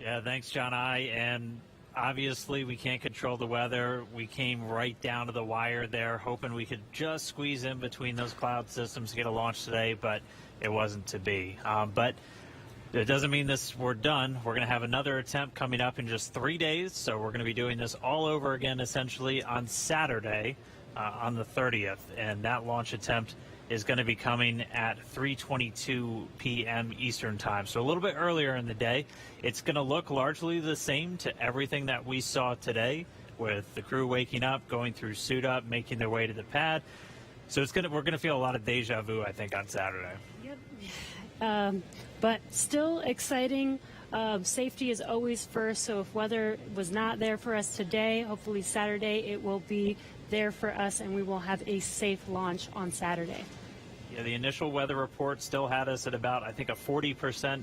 Yeah, thanks, John I. And obviously we can't control the weather. We came right down to the wire there, hoping we could just squeeze in between those cloud systems to get a launch today, but it wasn't to be. But it doesn't mean we're done. We're going to have another attempt coming up in just 3 days, so we're going to be doing this all over again essentially on Saturday on the 30th, and that launch attempt is going to be coming at 3:22 p.m. Eastern time, so a little bit earlier in the day. It's going to look largely the same to everything that we saw today, with the crew waking up, going through suit up, making their way to the pad. So we're going to feel a lot of deja vu, I think, on Saturday. Yep. But still exciting. Safety is always first, so if weather was not there for us today, hopefully Saturday it will be there for us and we will have a safe launch on Saturday. Yeah, the initial weather report still had us at about, I think, a 40%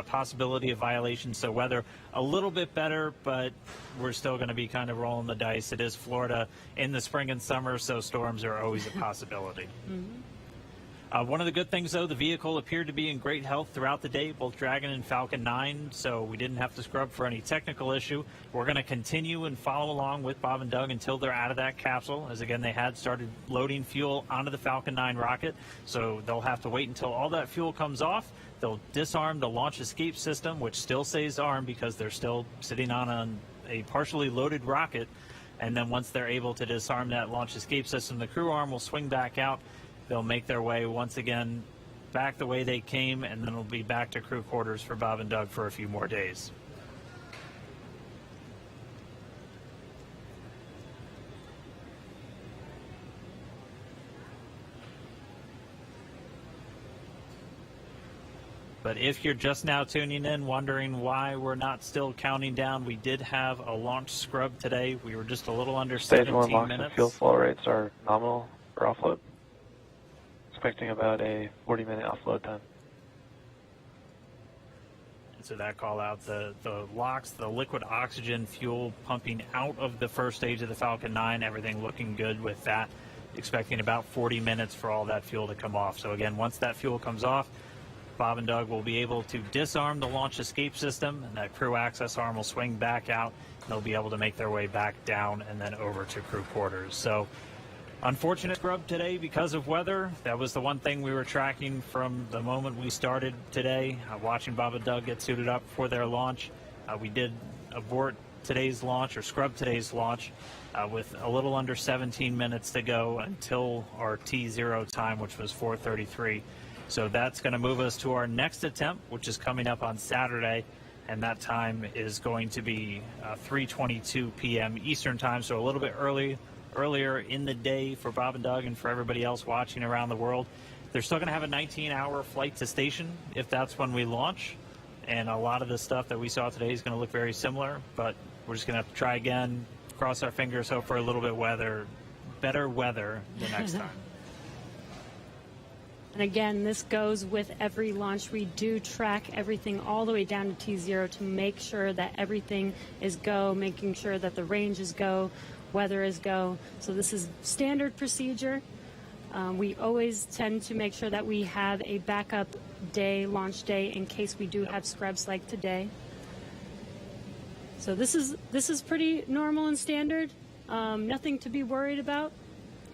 possibility of violation, so weather a little bit better, but we're still going to be kind of rolling the dice. It is Florida in the spring and summer, so storms are always a possibility. One of the good things, though, the vehicle appeared to be in great health throughout the day, both Dragon and Falcon 9, so we didn't have to scrub for any technical issue. We're going to continue and follow along with Bob and Doug until they're out of that capsule, as again, they had started loading fuel onto the Falcon 9 rocket, so they'll have to wait until all that fuel comes off. They'll disarm the launch escape system, which still stays armed because they're still sitting on a partially loaded rocket, and then once they're able to disarm that launch escape system, the crew arm will swing back out. They'll make their way once again back the way they came, and then it'll be back to crew quarters for Bob and Doug for a few more days. But if you're just now tuning in, wondering why we're not still counting down, we did have a launch scrub today. We were just a little under 17 minutes. Stage 1 LOX and fuel flow rates are nominal for offload. Expecting about a 40-minute offload time. So that call out, the LOX, the liquid oxygen fuel pumping out of the first stage of the Falcon 9, everything looking good with that. Expecting about 40 minutes for all that fuel to come off. So again, once that fuel comes off, Bob and Doug will be able to disarm the launch escape system, and that crew access arm will swing back out. They'll be able to make their way back down and then over to crew quarters. So unfortunate scrub today because of weather. That was the one thing we were tracking from the moment we started today, watching Bob and Doug get suited up for their launch. We did abort today's launch, or scrub today's launch, with a little under 17 minutes to go until our T0 time, which was 4:33. So that's going to move us to our next attempt, which is coming up on Saturday, and that time is going to be 3:22 p.m. Eastern time, so a little bit earlier in the day for Bob and Doug and for everybody else watching around the world. They're still going to have a 19-hour flight to station if that's when we launch, and a lot of the stuff that we saw today is going to look very similar, but we're just going to have to try again, cross our fingers, hope for a little bit better weather the next time. And again, this goes with every launch. We do track everything all the way down to T0 to make sure that everything is go, making sure that the range is go, weather is go. So this is standard procedure. We always tend to make sure that we have a backup day, launch day, in case we do have scrubs like today. So this is pretty normal and standard. Nothing to be worried about.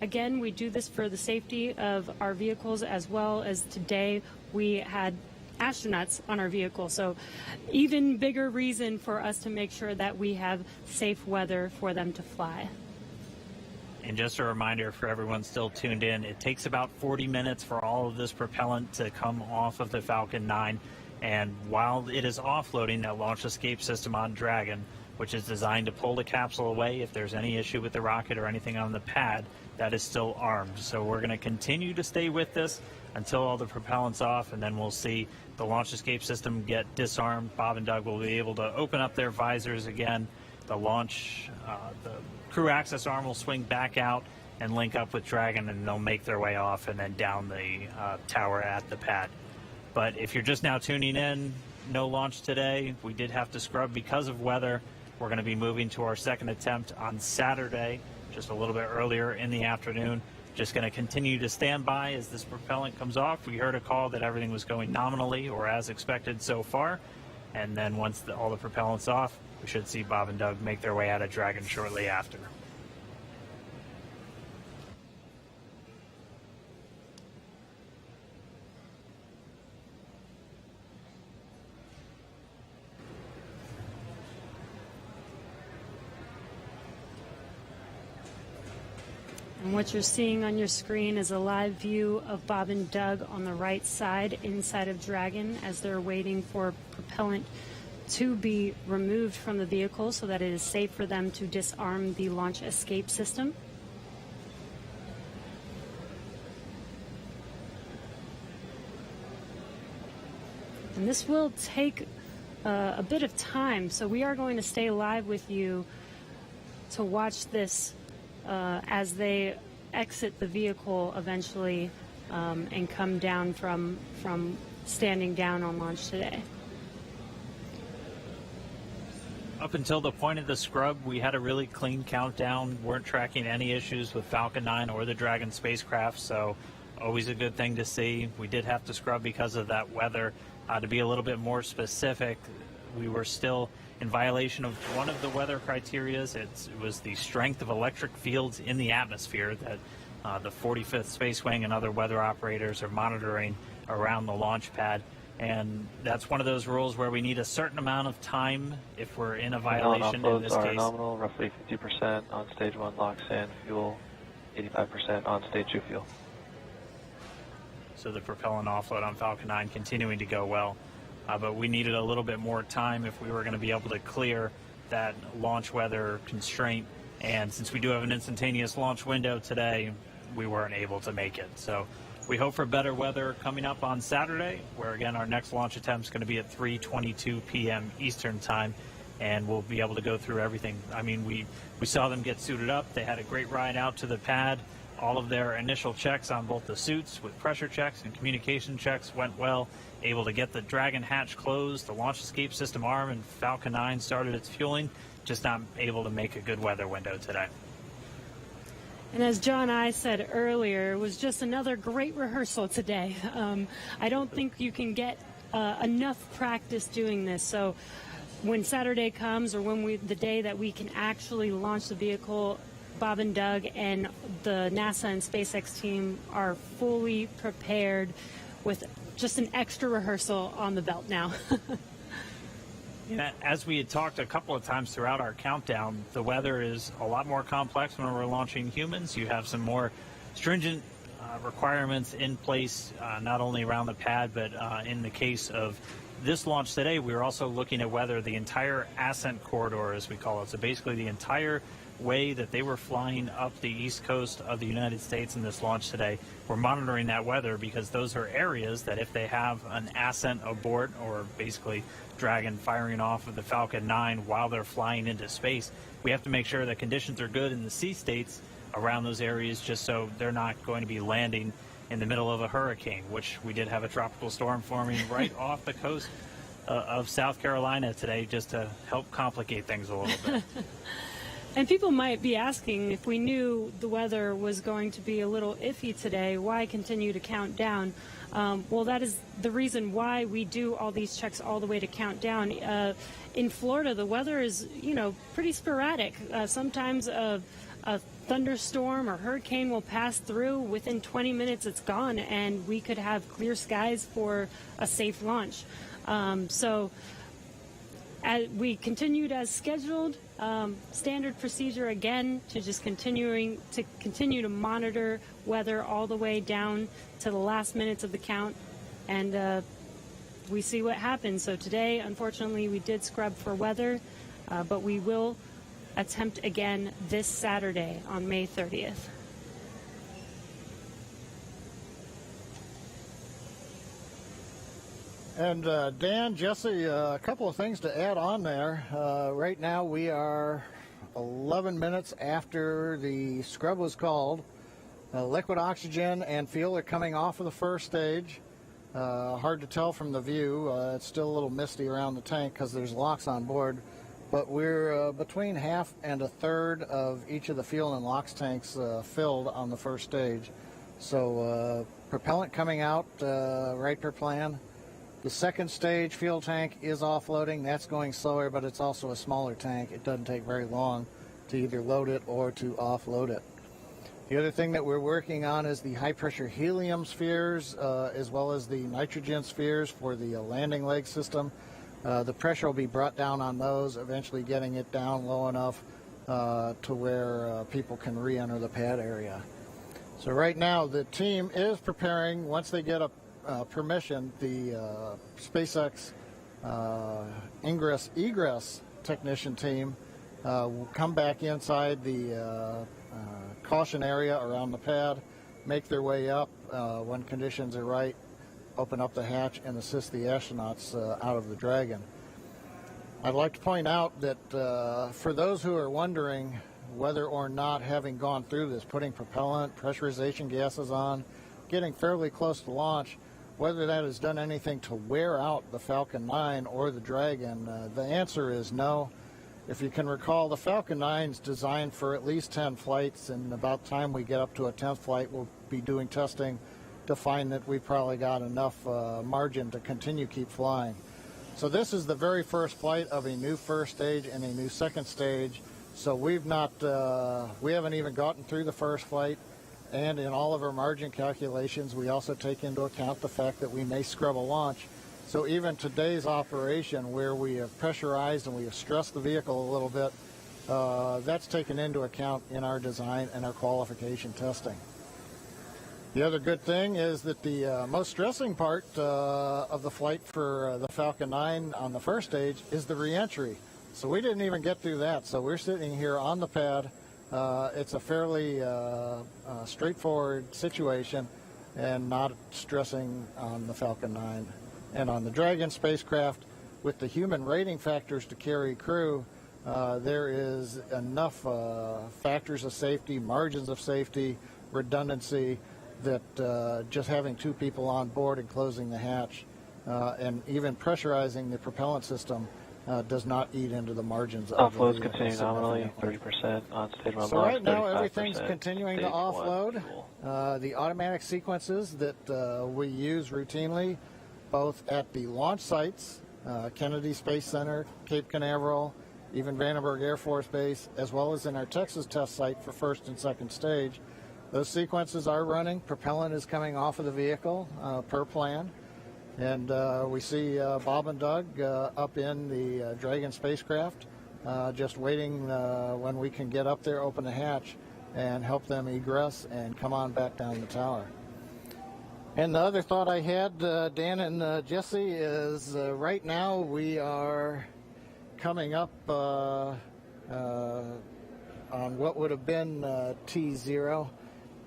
Again, we do this for the safety of our vehicles, as well as today we had astronauts on our vehicle. So even bigger reason for us to make sure that we have safe weather for them to fly. And just a reminder for everyone still tuned in, it takes about 40 minutes for all of this propellant to come off of the Falcon 9. And while it is offloading that launch escape system on Dragon, which is designed to pull the capsule away if there's any issue with the rocket or anything on the pad, that is still armed. So we're going to continue to stay with this until all the propellant's off, and then we'll see the launch escape system get disarmed. Bob and Doug will be able to open up their visors again. The crew access arm will swing back out and link up with Dragon, and they'll make their way off and then down the tower at the pad. But if you're just now tuning in, no launch today. We did have to scrub because of weather. We're going to be moving to our second attempt on Saturday, just a little bit earlier in the afternoon. Just going to continue to stand by as this propellant comes off. We heard a call that everything was going nominally or as expected so far, and then once all the propellant's off, we should see Bob and Doug make their way out of Dragon shortly after. And what you're seeing on your screen is a live view of Bob and Doug on the right side inside of Dragon as they're waiting for propellant to be removed from the vehicle so that it is safe for them to disarm the launch escape system. And this will take a bit of time, so we are going to stay live with you to watch this as they exit the vehicle eventually and come down from standing down on launch today. Up until the point of the scrub, we had a really clean countdown, weren't tracking any issues with Falcon 9 or the Dragon spacecraft, so always a good thing to see. We did have to scrub because of that weather. To be a little bit more specific, we were still in violation of one of the weather criterias. It was the strength of electric fields in the atmosphere that the 45th Space Wing and other weather operators are monitoring around the launch pad. And that's one of those rules where we need a certain amount of time if we're in a violation. In this are case, nominal, roughly 50% on stage 1 locks in fuel, 85% on stage 2 fuel. So the propellant offload on Falcon 9 continuing to go well. But we needed a little bit more time if we were going to be able to clear that launch weather constraint. And since we do have an instantaneous launch window today, we weren't able to make it. So we hope for better weather coming up on Saturday, where again our next launch attempt is going to be at 3:22 p.m. Eastern time, and we'll be able to go through everything. I mean, we saw them get suited up. They had a great ride out to the pad. All of their initial checks on both the suits with pressure checks and communication checks went well. Able to get the Dragon hatch closed, the launch escape system arm, and Falcon 9 started its fueling. Just not able to make a good weather window today. And as John and I said earlier, it was just another great rehearsal today. I don't think you can get enough practice doing this. So when Saturday comes, or when the day that we can actually launch the vehicle, Bob and Doug and the NASA and SpaceX team are fully prepared with just an extra rehearsal on the belt now. Yeah, as we had talked a couple of times throughout our countdown, the weather is a lot more complex when we're launching humans. You have some more stringent requirements in place, not only around the pad, but in the case of this launch today, we were also looking at whether the entire ascent corridor, as we call it, so basically the entire way that they were flying up the east coast of the United States in this launch today, we're monitoring that weather because those are areas that if they have an ascent abort, or basically Dragon firing off of the Falcon 9 while they're flying into space, we have to make sure that conditions are good in the sea states around those areas, just so they're not going to be landing in the middle of a hurricane, which we did have a tropical storm forming right off the coast of South Carolina today, just to help complicate things a little bit. And people might be asking, if we knew the weather was going to be a little iffy today, why continue to count down? Well, that is the reason why we do all these checks all the way to count down. In Florida, the weather is, pretty sporadic. Sometimes a thunderstorm or hurricane will pass through. Within 20 minutes, it's gone, and we could have clear skies for a safe launch. So we continued as scheduled. Standard procedure again to just continue to monitor weather all the way down to the last minutes of the count, and we see what happens. So today, unfortunately, we did scrub for weather, but we will attempt again this Saturday on May 30th. And Dan, Jesse, a couple of things to add on there. Right now we are 11 minutes after the scrub was called. Liquid oxygen and fuel are coming off of the first stage. Hard to tell from the view. It's still a little misty around the tank because there's locks on board. But we're between half and a third of each of the fuel and LOX tanks filled on the first stage. So propellant coming out right per plan. The second stage fuel tank is offloading. That's going slower, but it's also a smaller tank. It doesn't take very long to either load it or to offload it. The other thing that we're working on is the high-pressure helium spheres, as well as the nitrogen spheres for the landing leg system. The pressure will be brought down on those, eventually getting it down low enough to where people can re-enter the pad area. So right now, the team is preparing, once they get a permission, the SpaceX ingress-egress technician team will come back inside the caution area around the pad, make their way up when conditions are right, open up the hatch and assist the astronauts out of the Dragon. I'd like to point out that for those who are wondering whether or not, having gone through this, putting propellant, pressurization gases on, getting fairly close to launch, whether that has done anything to wear out the Falcon 9 or the Dragon, the answer is no. If you can recall, the Falcon 9 is designed for at least 10 flights, and about the time we get up to a 10th flight, we'll be doing testing to find that we probably got enough margin to continue keep flying. So this is the very first flight of a new first stage and a new second stage. So we haven't even gotten through the first flight, and in all of our margin calculations, we also take into account the fact that we may scrub a launch. So even today's operation, where we have pressurized and we have stressed the vehicle a little bit, that's taken into account in our design and our qualification testing. The other good thing is that the most stressing part of the flight for the Falcon 9 on the first stage is the re-entry. So we didn't even get through that. So we're sitting here on the pad. It's a fairly straightforward situation and not stressing on the Falcon 9. And on the Dragon spacecraft, with the human rating factors to carry crew, there is enough factors of safety, margins of safety, redundancy, that just having 2 people on board and closing the hatch and even pressurizing the propellant system does not eat into the margins of the Offloads continue nominally, 30% on stage 1 So launch, right now everything's 35% continuing to stage 1 offload. fuel. The automatic sequences that we use routinely, both at the launch sites, Kennedy Space Center, Cape Canaveral, even Vandenberg Air Force Base, as well as in our Texas test site for first and second stage. Those sequences are running. Propellant is coming off of the vehicle per plan. And we see Bob and Doug up in the Dragon spacecraft, just waiting when we can get up there, open the hatch, and help them egress and come on back down the tower. And the other thought I had, Dan and Jesse, is right now we are coming up on what would have been T0,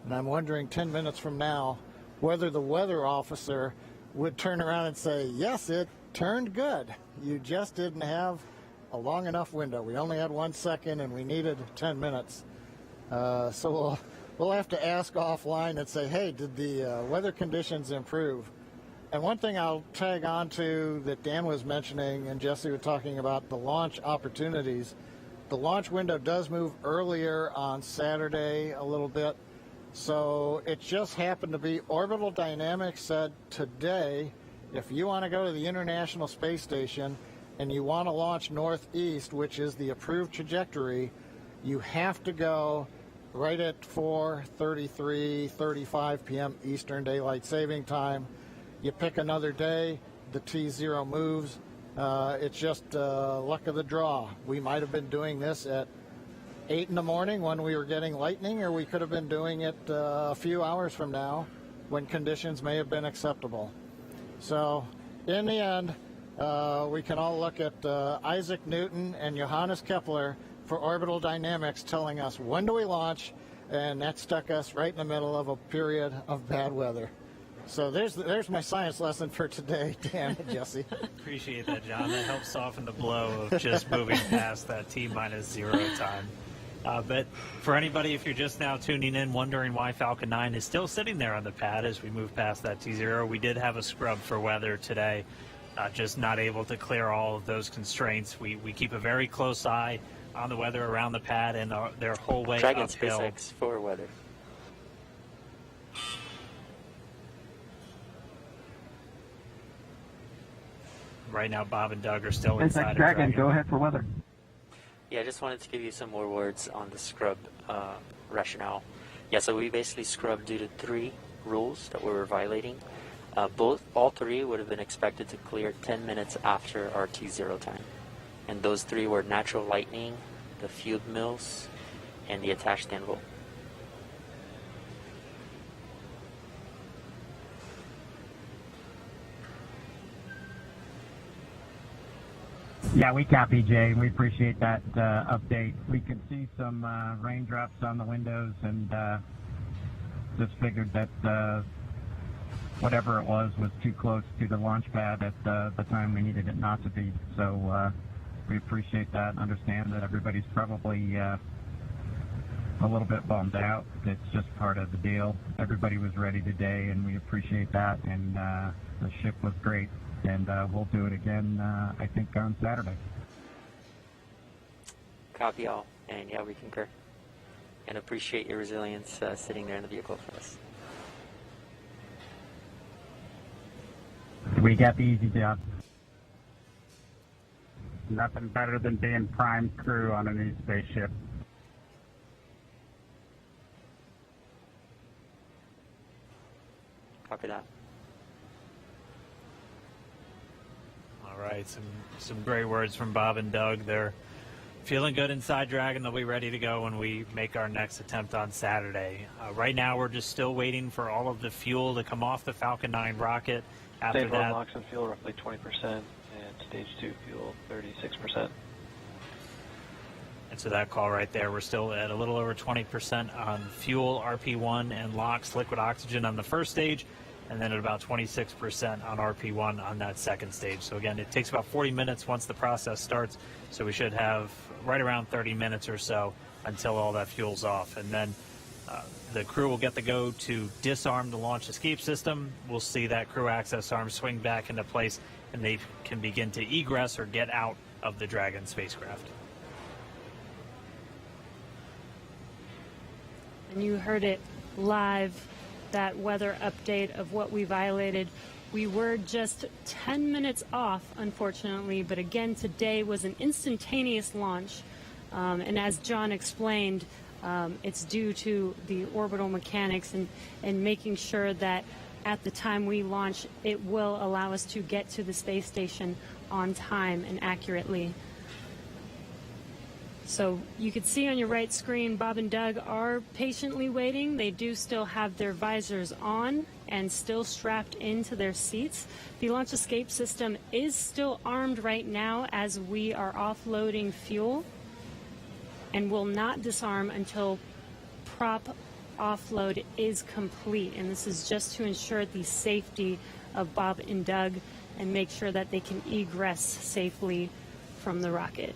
and I'm wondering 10 minutes from now whether the weather officer would turn around and say, yes, it turned good. You just didn't have a long enough window. We only had 1 second and we needed 10 minutes. So we'll have to ask offline and say, hey, did the weather conditions improve? And one thing I'll tag on to that Dan was mentioning and Jesse was talking about, the launch opportunities. The launch window does move earlier on Saturday a little bit. So it just happened to be Orbital Dynamics said today, if you want to go to the International Space Station and you want to launch northeast, which is the approved trajectory, you have to go right at 4:35 p.m. Eastern Daylight Saving Time. You pick another day, the T0 moves. It's just luck of the draw. We might have been doing this at 8 in the morning when we were getting lightning, or we could have been doing it a few hours from now when conditions may have been acceptable. So in the end, we can all look at Isaac Newton and Johannes Kepler for orbital dynamics telling us when do we launch, and that stuck us right in the middle of a period of bad weather. So there's my science lesson for today, Dan and Jesse. Appreciate that, John. That helps soften the blow of just moving past that T-0 time. But for anybody, if you're just now tuning in, wondering why Falcon 9 is still sitting there on the pad as we move past that T0, we did have a scrub for weather today, just not able to clear all of those constraints. We keep a very close eye on the weather around the pad and their whole way Dragon uphill. SpaceX for weather. right now Bob and Doug are still inside of Dragon, go ahead for weather. Yeah, I just wanted to give you some more words on the scrub rationale. Yeah, so we basically scrubbed due to 3 rules that we were violating. All 3 would have been expected to clear 10 minutes after our T0 time. And those 3 were natural lightning, the fueled mills, and the attached anvil. Yeah, we copy, Jay. We appreciate that update. We can see some raindrops on the windows, and just figured that whatever it was too close to the launch pad at the time we needed it not to be. So we appreciate that and understand that everybody's probably a little bit bummed out. It's just part of the deal. Everybody was ready today, and we appreciate that, and the ship was great. And we'll do it again, I think, on Saturday. Copy all. And yeah, we concur. And appreciate your resilience sitting there in the vehicle for us. We got the easy job. Nothing better than being prime crew on a new spaceship. Copy that. All right, some great words from Bob and Doug. They're feeling good inside Dragon. They'll be ready to go when we make our next attempt on Saturday. Right now, we're just still waiting for all of the fuel to come off the Falcon 9 rocket. After Stage 1 that, LOX and fuel roughly 20%, and Stage 2 fuel 36%. and so that call right there, we're still at a little over 20% on fuel, RP1, and LOX, liquid oxygen on the first stage, and then at about 26% on RP1 on that second stage. So again, it takes about 40 minutes once the process starts, so we should have right around 30 minutes or so until all that fuel's off. And then the crew will get the go to disarm the launch escape system. We'll see that crew access arm swing back into place, and they can begin to egress or get out of the Dragon spacecraft. And you heard it live, that weather update of what we violated. We were just 10 minutes off, unfortunately, but again, today was an instantaneous launch. And as John explained, it's due to the orbital mechanics and making sure that at the time we launch, it will allow us to get to the space station on time and accurately. So you can see on your right screen, Bob and Doug are patiently waiting. They do still have their visors on and still strapped into their seats. The launch escape system is still armed right now as we are offloading fuel, and will not disarm until prop offload is complete. And this is just to ensure the safety of Bob and Doug and make sure that they can egress safely from the rocket.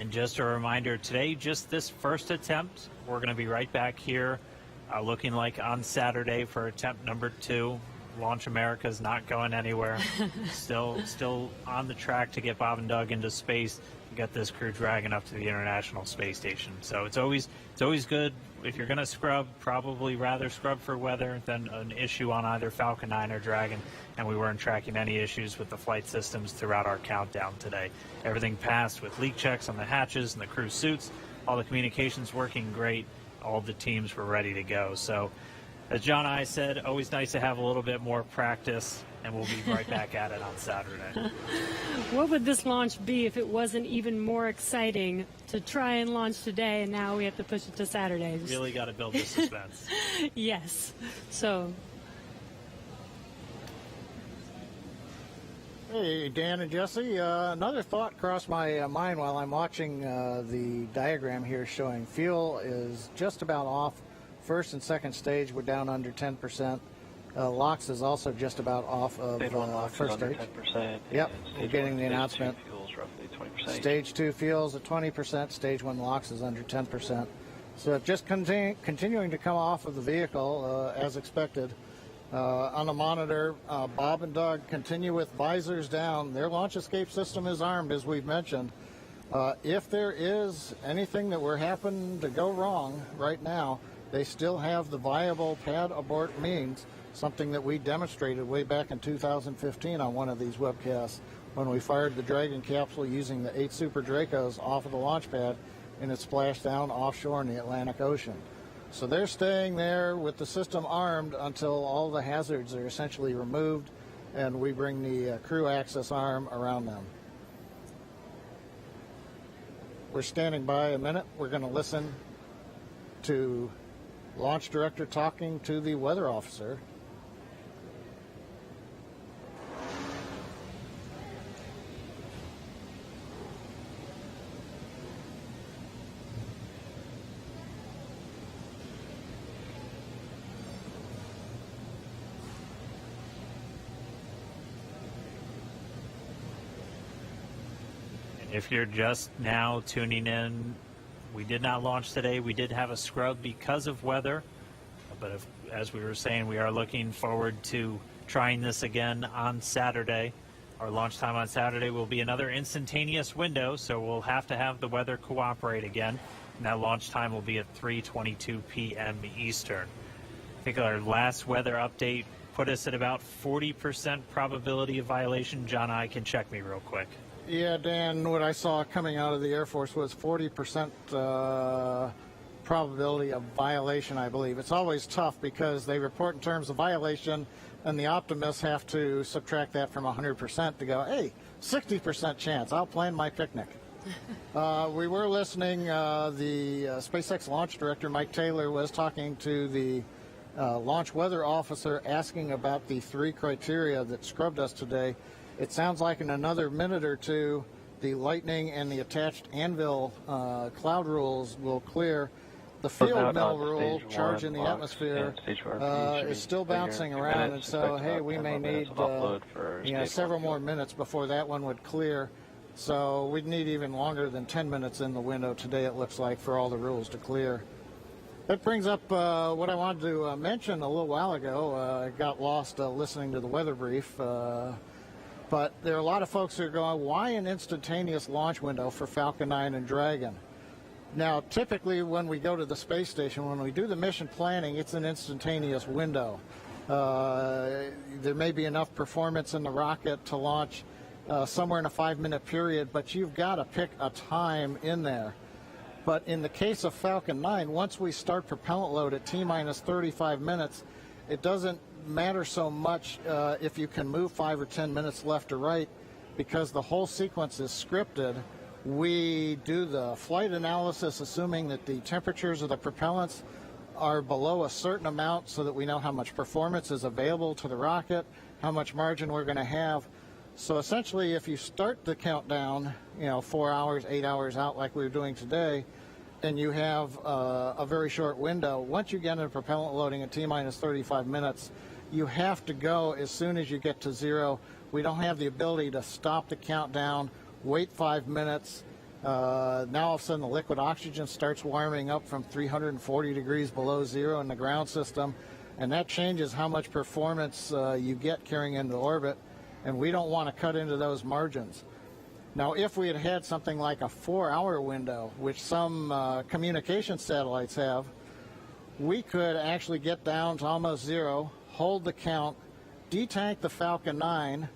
And just a reminder, today, just this first attempt, we're going to be right back here looking like on Saturday for attempt number 2. Launch America's not going anywhere. Still on the track to get Bob and Doug into space and get this crew Dragon up to the International Space Station. So it's always good, if you're going to scrub, probably rather scrub for weather than an issue on either Falcon 9 or Dragon. And we weren't tracking any issues with the flight systems throughout our countdown today. Everything passed with leak checks on the hatches and the crew suits. All the communications working great. All the teams were ready to go. So as John and I said, always nice to have a little bit more practice, and we'll be right back at it on Saturday. What would this launch be if it wasn't even more exciting to try and launch today, and now we have to push it to Saturday? Really got to build the suspense. Yes. So. Hey, Dan and Jesse. Another thought crossed my mind while I'm watching the diagram here showing fuel is just about off. First and second stage, we're down under 10%. LOX is also just about off of first stage. 10%. Yep, we're getting the announcement. Stage 2 fuel's roughly 20%. Stage 2 fuels at 20%. Stage 1 LOX is under 10%. So just continuing to come off of the vehicle as expected. On the monitor, Bob and Doug continue with visors down. Their launch escape system is armed, as we've mentioned. If there is anything that were happen to go wrong right now, they still have the viable pad abort means, something that we demonstrated way back in 2015 on one of these webcasts when we fired the Dragon capsule using the 8 Super Dracos off of the launch pad and it splashed down offshore in the Atlantic Ocean. So they're staying there with the system armed until all the hazards are essentially removed and we bring the crew access arm around them. We're standing by a minute. We're going to listen to Launch Director talking to the weather officer. If you're just now tuning in, we did not launch today. We did have a scrub because of weather, but as we were saying, we are looking forward to trying this again on Saturday. Our launch time on Saturday will be another instantaneous window, so we'll have to have the weather cooperate again, and that launch time will be at 3:22 p.m. Eastern. I think our last weather update put us at about 40% probability of violation. John, I can check me real quick. Yeah, Dan, what I saw coming out of the Air Force was 40% probability of violation, I believe. It's always tough because they report in terms of violation, and the optimists have to subtract that from 100% to go, hey, 60% chance, I'll plan my picnic. We were listening, the SpaceX launch director, Mike Taylor, was talking to the launch weather officer asking about the 3 criteria that scrubbed us today. It sounds like in another minute or two, the lightning and the attached anvil cloud rules will clear. The field mill rule, charge in the atmosphere, is still bouncing around, and so, hey, we may need several more minutes before that one would clear. So we'd need even longer than 10 minutes in the window today, it looks like, for all the rules to clear. That brings up what I wanted to mention a little while ago. I got lost listening to the weather brief. But there are a lot of folks who are going, why an instantaneous launch window for Falcon 9 and Dragon? Now, typically when we go to the space station, when we do the mission planning, it's an instantaneous window. There may be enough performance in the rocket to launch somewhere in a 5-minute period, but you've got to pick a time in there. But in the case of Falcon 9, once we start propellant load at T-minus 35 minutes, it doesn't matter so much if you can move 5 or 10 minutes left or right, because the whole sequence is scripted. We do the flight analysis assuming that the temperatures of the propellants are below a certain amount so that we know how much performance is available to the rocket, how much margin we're going to have. So essentially, if you start the countdown, 4 hours, 8 hours out like we were doing today, then you have a very short window. Once you get into propellant loading at T-minus 35 minutes, you have to go as soon as you get to 0. We don't have the ability to stop the countdown, wait 5 minutes. Now all of a sudden the liquid oxygen starts warming up from 340 degrees below 0 in the ground system, and that changes how much performance you get carrying into orbit, and we don't want to cut into those margins. Now, if we had had something like a 4-hour window, which some communication satellites have, we could actually get down to almost 0, hold the count, detank the Falcon 9,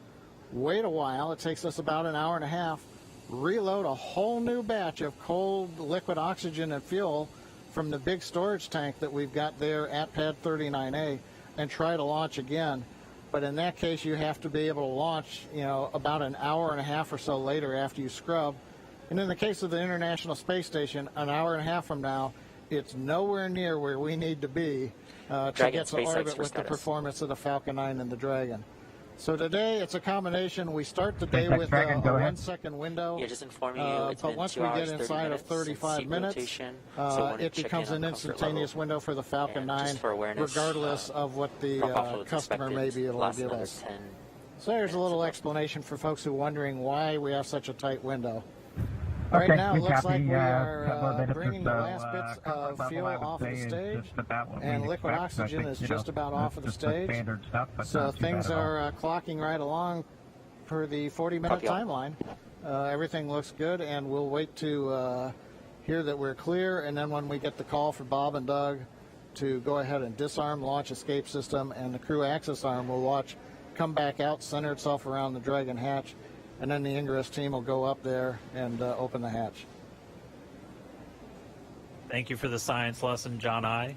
wait a while, it takes us about an hour and a half, reload a whole new batch of cold liquid oxygen and fuel from the big storage tank that we've got there at Pad 39A, and try to launch again. But in that case, you have to be able to launch, about an hour and a half or so later after you scrub. And in the case of the International Space Station, an hour and a half from now, it's nowhere near where we need to be to get to orbit with the performance of the Falcon 9 and the Dragon. So today, it's a combination. We start the day with a 1-second window. Yeah, just informing you, it's but been once 2 we hours, get inside of 35 minutes, it becomes an instantaneous window for the Falcon 9, regardless of what the customer may be able to give us. So there's a little explanation for folks who are wondering why we have such a tight window. Right now, it looks like we are bringing the last bits of fuel off of the stage, and liquid oxygen is just about off of the stage. So things are clocking right along per the 40-minute timeline. Everything looks good, and we'll wait to hear that we're clear, and then when we get the call for Bob and Doug to go ahead and disarm the launch escape system, and the crew access arm will watch come back out, center itself around the Dragon hatch, and then the ingress team will go up there and open the hatch. Thank you for the science lesson, John I.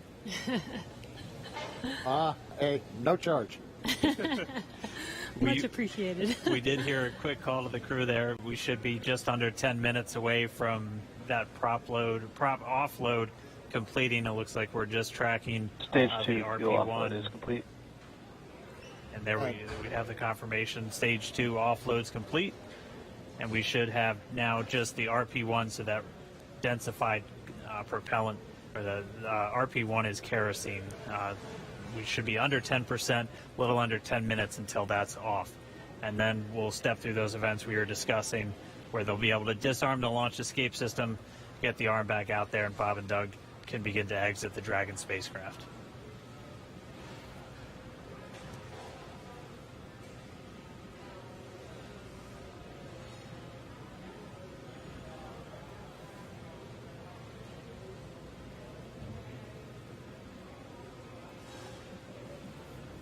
Hey, no charge. Much appreciated. We did hear a quick call to the crew there. We should be just under 10 minutes away from that prop offload completing. It looks like we're just tracking Stage 2 the fuel offload RP1 is complete. And there we have the confirmation. Stage 2 offload's complete. And we should have now just the RP1, so that densified propellant, or the RP1 is kerosene. We should be under 10%, a little under 10 minutes until that's off. And then we'll step through those events we were discussing, where they'll be able to disarm the launch escape system, get the arm back out there, and Bob and Doug can begin to exit the Dragon spacecraft.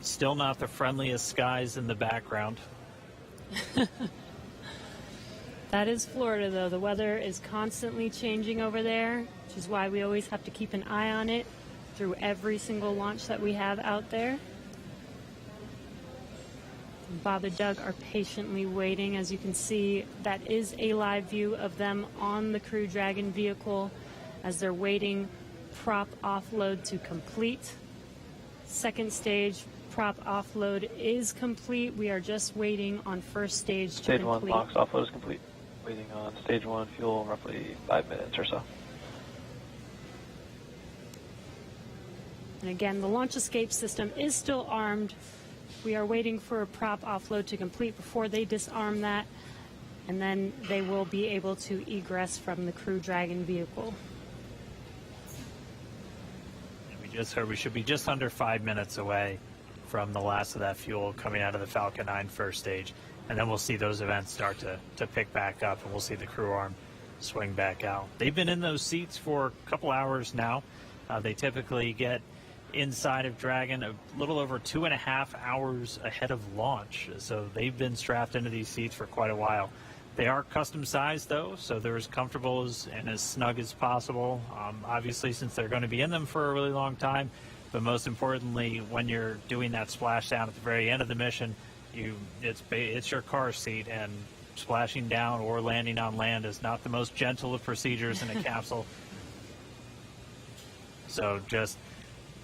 Still not the friendliest skies in the background. That is Florida, though. The weather is constantly changing over there, which is why we always have to keep an eye on it through every single launch that we have out there. Bob and Doug are patiently waiting. As you can see, that is a live view of them on the Crew Dragon vehicle as they're waiting prop offload to complete. Second stage prop offload is complete. We are just waiting on first stage to Stage 1 complete. box offload is complete. Waiting on Stage 1 fuel, roughly 5 minutes or so. And again, the launch escape system is still armed. We are waiting for a prop offload to complete before they disarm that, and then they will be able to egress from the Crew Dragon vehicle. And we just heard we should be just under 5 minutes away from the last of that fuel coming out of the Falcon 9 first stage. And then we'll see those events start to pick back up, and we'll see the crew arm swing back out. They've been in those seats for a couple hours now. They typically get inside of Dragon a little over 2.5 hours ahead of launch. So they've been strapped into these seats for quite a while. They are custom sized though, so they're as comfortable and as snug as possible. Obviously, since they're going to be in them for a really long time, but most importantly, when you're doing that splashdown at the very end of the mission, it's your car seat, and splashing down or landing on land is not the most gentle of procedures in a capsule. So just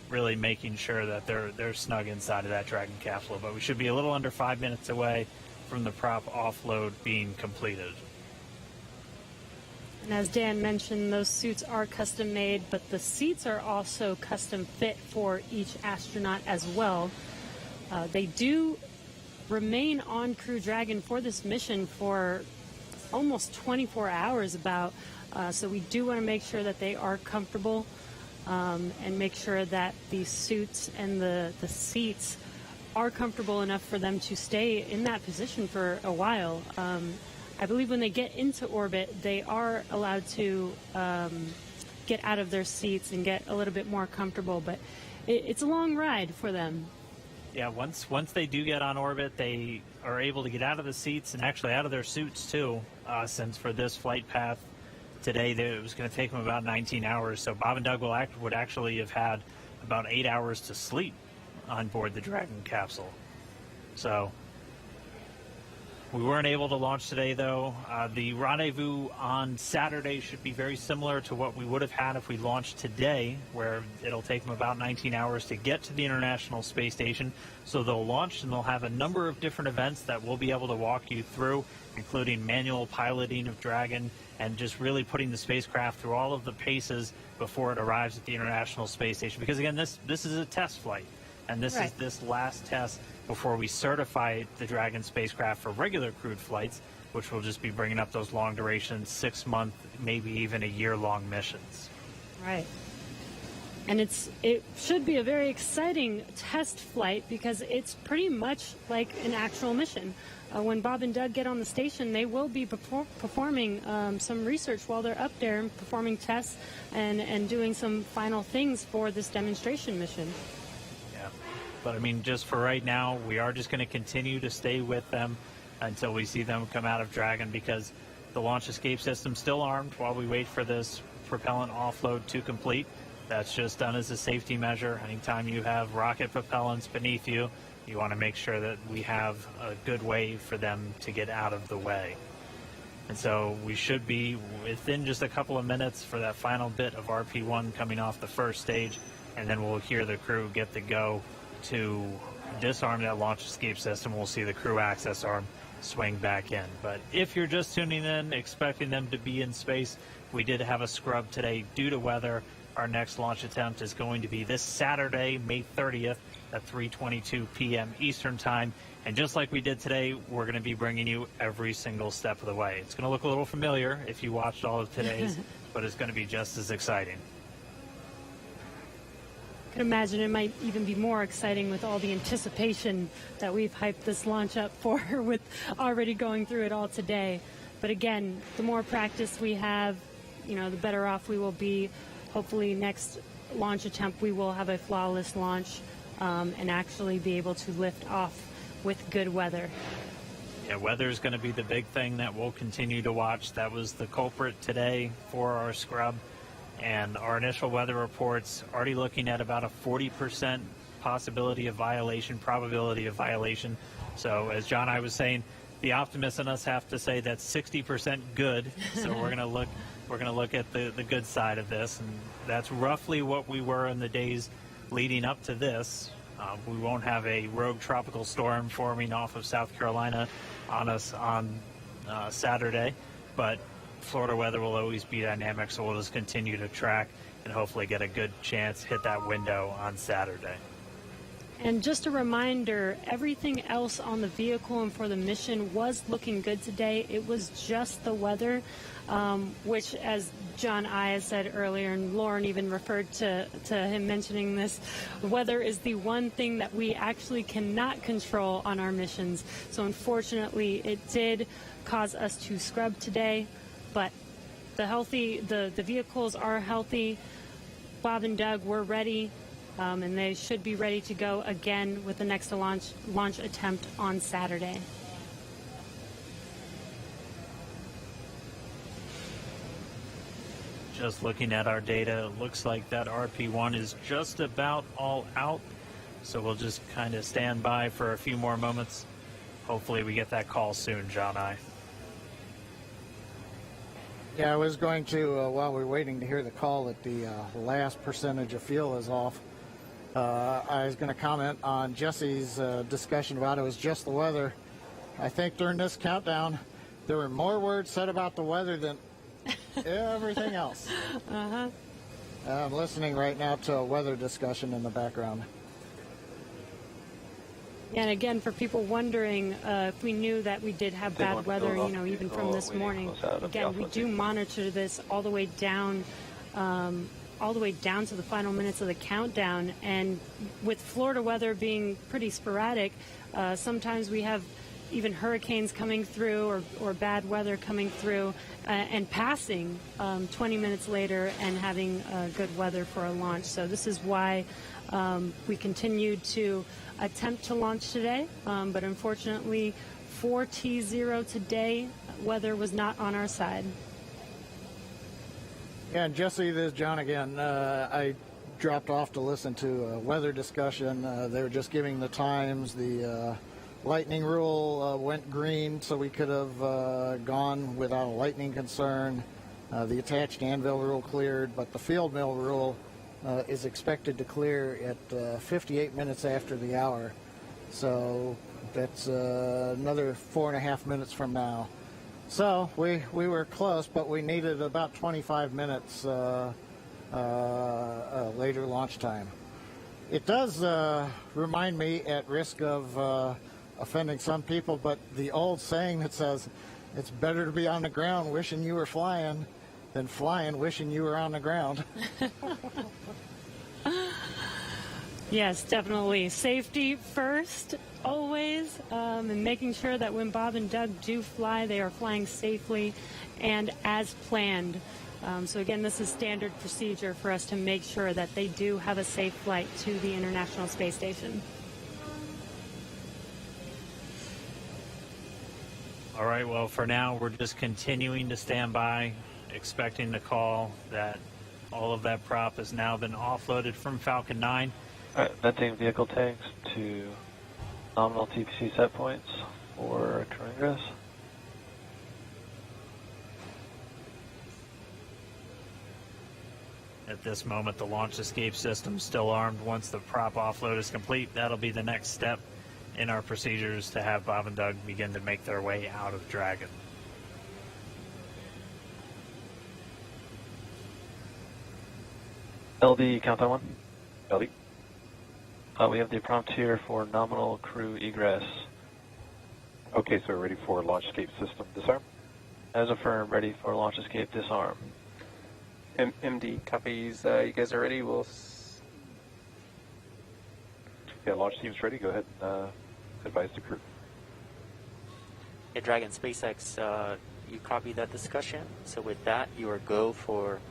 really making sure that they're snug inside of that Dragon capsule. But we should be a little under 5 minutes away from the prop offload being completed. And as Dan mentioned, those suits are custom made, but the seats are also custom fit for each astronaut as well. They do remain on Crew Dragon for this mission for almost 24 hours so we do want to make sure that they are comfortable and make sure that the suits and the seats are comfortable enough for them to stay in that position for a while. I believe when they get into orbit, they are allowed to get out of their seats and get a little bit more comfortable, but it's a long ride for them. Yeah, once they do get on orbit, they are able to get out of the seats and actually out of their suits too, since for this flight path today, it was going to take them about 19 hours. So Bob and Doug would actually have had about 8 hours to sleep on board the Dragon capsule. So we weren't able to launch today, though. The rendezvous on Saturday should be very similar to what we would have had if we launched today, where it'll take them about 19 hours to get to the International Space Station. So they'll launch, and they'll have a number of different events that we'll be able to walk you through, including manual piloting of Dragon and just really putting the spacecraft through all of the paces before it arrives at the International Space Station. Because, again, this is a test flight. And this is this last test before we certify the Dragon spacecraft for regular crewed flights, which will just be bringing up those long duration, 6 month, maybe even a year-long missions. Right. And it should be a very exciting test flight because it's pretty much like an actual mission. When Bob and Doug get on the station, they will be performing some research while they're up there and performing tests and doing some final things for this demonstration mission. Yeah, but I mean, just for right now, we are just going to continue to stay with them until we see them come out of Dragon, because the launch escape system's still armed while we wait for this propellant offload to complete. That's just done as a safety measure. Anytime you have rocket propellants beneath you, you want to make sure that we have a good way for them to get out of the way. And so we should be within just a couple of minutes for that final bit of RP1 coming off the first stage, and then we'll hear the crew get the go to disarm that launch escape system. We'll see the crew access arm swing back in. But if you're just tuning in, expecting them to be in space, we did have a scrub today due to weather. Our next launch attempt is going to be this Saturday, May 30th at 3:22 p.m. Eastern Time. And just like we did today, we're going to be bringing you every single step of the way. It's going to look a little familiar if you watched all of today's, but it's going to be just as exciting. I can imagine it might even be more exciting with all the anticipation that we've hyped this launch up for, with already going through it all today. But again, the more practice we have, the better off we will be. Hopefully next launch attempt we will have a flawless launch and actually be able to lift off with good weather. Yeah, weather is going to be the big thing that we'll continue to watch. That was the culprit today for our scrub. And our initial weather reports already looking at about a 40% probability of violation. So as John and I was saying, the optimists in us have to say that's 60% good. So we're going to look at the good side of this, and that's roughly what we were in the days leading up to this. We won't have a rogue tropical storm forming off of South Carolina on us on Saturday, but Florida weather will always be dynamic, so we'll just continue to track and hopefully get a good chance hit that window on Saturday. And just a reminder, everything else on the vehicle and for the mission was looking good today. It was just the weather, which, as John I said earlier, and Lauren even referred to him mentioning this, weather is the one thing that we actually cannot control on our missions. So unfortunately, it did cause us to scrub today, but the vehicles are healthy. Bob and Doug were ready. And they should be ready to go again with the next launch attempt on Saturday. Just looking at our data, it looks like that RP1 is just about all out. So we'll just kind of stand by for a few more moments. Hopefully we get that call soon, John I. Yeah, I was going to, while we're waiting to hear the call that the last percentage of fuel is off, I was going to comment on Jesse's discussion about it was just the weather. I think during this countdown, there were more words said about the weather than everything else. Uh-huh. I'm listening right now to a weather discussion in the background. Yeah, and again, for people wondering if we knew that we did have bad weather, even from this morning, again, we do monitor this all the way down to the final minutes of the countdown. And with Florida weather being pretty sporadic, sometimes we have even hurricanes coming through or bad weather coming through and passing 20 minutes later and having good weather for a launch. So this is why we continued to attempt to launch today, but unfortunately for T0 today, weather was not on our side. Yeah, and Jesse, this is John again. I dropped off to listen to a weather discussion. They were just giving the times. The lightning rule went green, so we could have gone without a lightning concern. The attached anvil rule cleared, but the field mill rule is expected to clear at 58 minutes after the hour. So that's another 4.5 minutes from now. So we were close, but we needed about 25 minutes later launch time. It does remind me, at risk of offending some people, but the old saying that says it's better to be on the ground wishing you were flying than flying wishing you were on the ground. Yes, definitely. Safety first, always, and making sure that when Bob and Doug do fly, they are flying safely and as planned. So again, this is standard procedure for us to make sure that they do have a safe flight to the International Space Station. All right, well, for now, we're just continuing to stand by, expecting the call that all of that prop has now been offloaded from Falcon 9. All right, venting vehicle tanks to nominal TPC set points for crew ingress. At this moment, the launch escape system is still armed. Once the prop offload is complete, that'll be the next step in our procedures to have Bob and Doug begin to make their way out of Dragon. LD, count on one. LD. We have the prompt here for nominal crew egress. Okay, so we're ready for launch escape system disarm. As affirmed, ready for launch escape disarm. MD copies. You guys are ready? Yeah, launch team's ready. Go ahead and advise the crew. Yeah, Dragon SpaceX, you copied that discussion. So with that, you are go for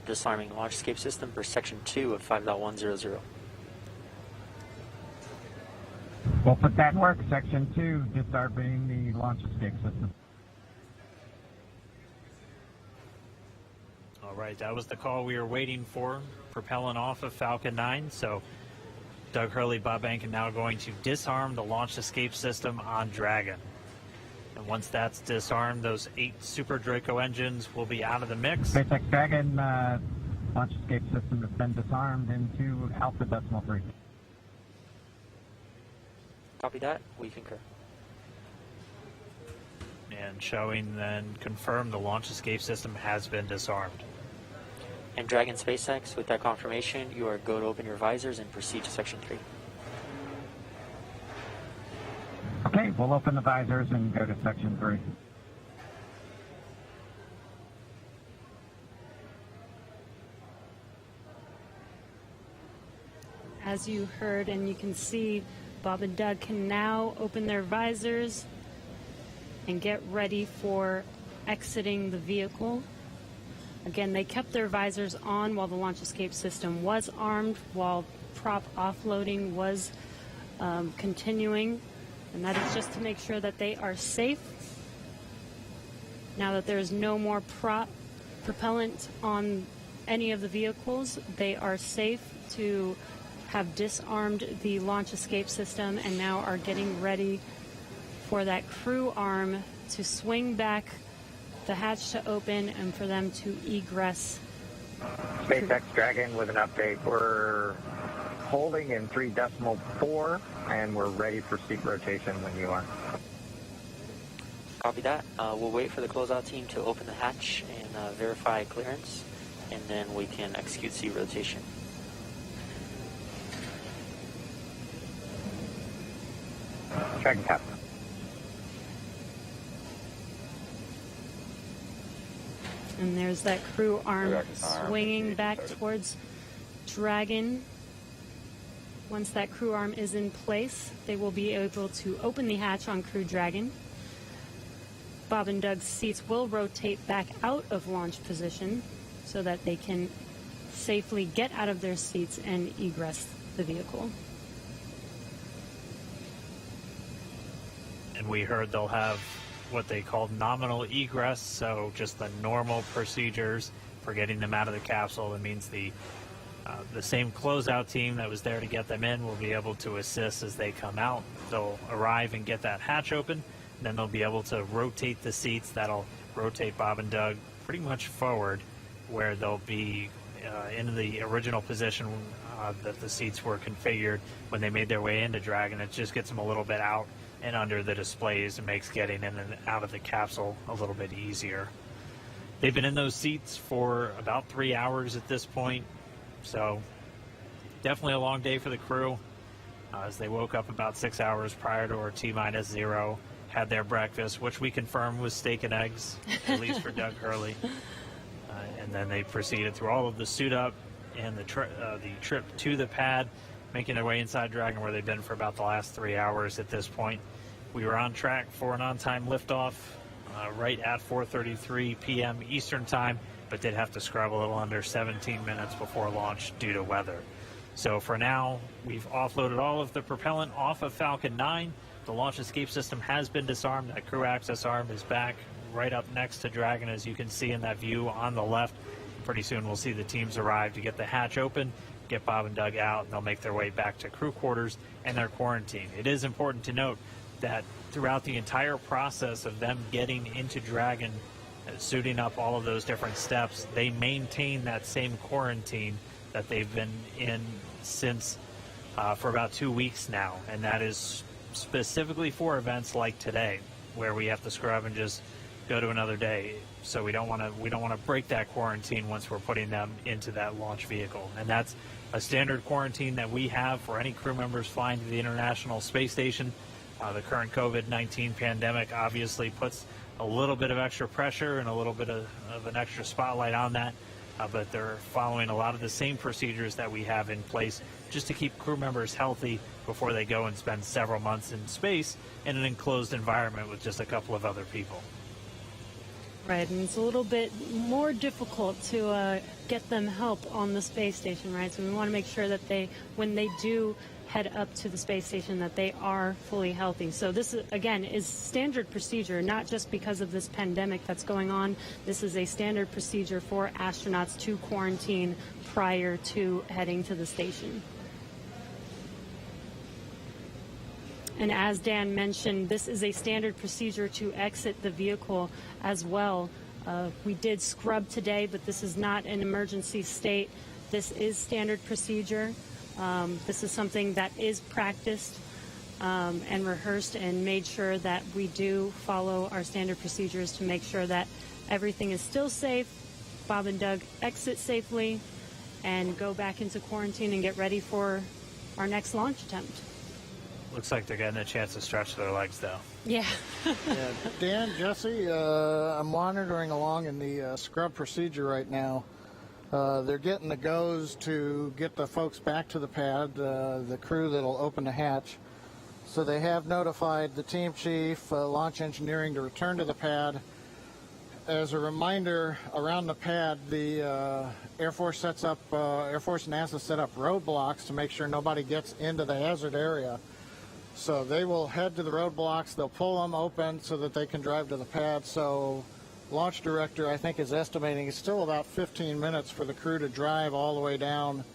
disarming launch escape system for section 2 of 5.100. We'll put that in work. Section 2, disarming the launch escape system. All right, that was the call we were waiting for, propelling off of Falcon 9. So Doug Hurley, Bob Ankin now going to disarm the launch escape system on Dragon. And once that's disarmed, those 8 Super Draco engines will be out of the mix. SpaceX Dragon launch escape system has been disarmed into Alpha Decimal 3. Copy that. We concur. And showing then confirm the launch escape system has been disarmed. And Dragon SpaceX, with that confirmation, you are go to open your visors and proceed to section 3. Okay, we'll open the visors and go to section 3. As you heard and you can see, Bob and Doug can now open their visors and get ready for exiting the vehicle. Again, they kept their visors on while the launch escape system was armed, while prop offloading was continuing, and that is just to make sure that they are safe. Now that there is no more propellant on any of the vehicles, they are safe to have disarmed the launch escape system and now are getting ready for that crew arm to swing back, the hatch to open, and for them to egress. SpaceX Dragon with an update. We're holding in 3.4 and we're ready for seat rotation when you are. Copy that. We'll wait for the closeout team to open the hatch and verify clearance, and then we can execute seat rotation. Dragon Captain. And there's that crew arm swinging back towards Dragon. Once that crew arm is in place, they will be able to open the hatch on Crew Dragon. Bob and Doug's seats will rotate back out of launch position so that they can safely get out of their seats and egress the vehicle. And we heard they'll have what they call nominal egress, so just the normal procedures for getting them out of the capsule. That means the same closeout team that was there to get them in will be able to assist as they come out. They'll arrive and get that hatch open, and then they'll be able to rotate the seats. That'll rotate Bob and Doug pretty much forward, where they'll be in the original position that the seats were configured when they made their way into Dragon. It just gets them a little bit out and under the displays and makes getting in and out of the capsule a little bit easier. They've been in those seats for about 3 hours at this point, so definitely a long day for the crew. As they woke up about 6 hours prior to our T-0, had their breakfast, which we confirmed was steak and eggs, at least for Doug Hurley. And then they proceeded through all of the suit up and the trip to the pad, making their way inside Dragon, where they've been for about the last 3 hours at this point. We were on track for an on-time liftoff right at 4:33 p.m. Eastern Time, but did have to scrub a little under 17 minutes before launch due to weather. So for now, we've offloaded all of the propellant off of Falcon 9. The launch escape system has been disarmed. That crew access arm is back right up next to Dragon, as you can see in that view on the left. Pretty soon we'll see the teams arrive to get the hatch open, get Bob and Doug out, and they'll make their way back to crew quarters and their quarantine. It is important to note that throughout the entire process of them getting into Dragon, suiting up all of those different steps, they maintain that same quarantine that they've been in since for about 2 weeks now, and that is specifically for events like today, where we have to scrub and just go to another day. So we don't want to break that quarantine once we're putting them into that launch vehicle, and that's a standard quarantine that we have for any crew members flying to the International Space Station. The current COVID-19 pandemic obviously puts a little bit of extra pressure and a little bit of an extra spotlight on that, but they're following a lot of the same procedures that we have in place just to keep crew members healthy before they go and spend several months in space in an enclosed environment with just a couple of other people. Right, and it's a little bit more difficult to get them help on the space station, right? So we want to make sure that when they do head up to the space station, that they are fully healthy. So this, again, is standard procedure, not just because of this pandemic that's going on. This is a standard procedure for astronauts to quarantine prior to heading to the station. And as Dan mentioned, this is a standard procedure to exit the vehicle as well. We did scrub today, but this is not an emergency state. This is standard procedure. This is something that is practiced and rehearsed and made sure that we do follow our standard procedures to make sure that everything is still safe. Bob and Doug exit safely and go back into quarantine and get ready for our next launch attempt. Looks like they're getting a chance to stretch their legs, though. Yeah. Yeah. Dan, Jesse, I'm monitoring along in the scrub procedure right now. They're getting the goes to get the folks back to the pad, the crew that'll open the hatch. So they have notified the team chief, launch engineering, to return to the pad. As a reminder, around the pad, the Air Force and NASA set up roadblocks to make sure nobody gets into the hazard area. So they will head to the roadblocks, they'll pull them open so that they can drive to the pad. So launch director, I think, is estimating it's still about 15 minutes for the crew to drive all the way down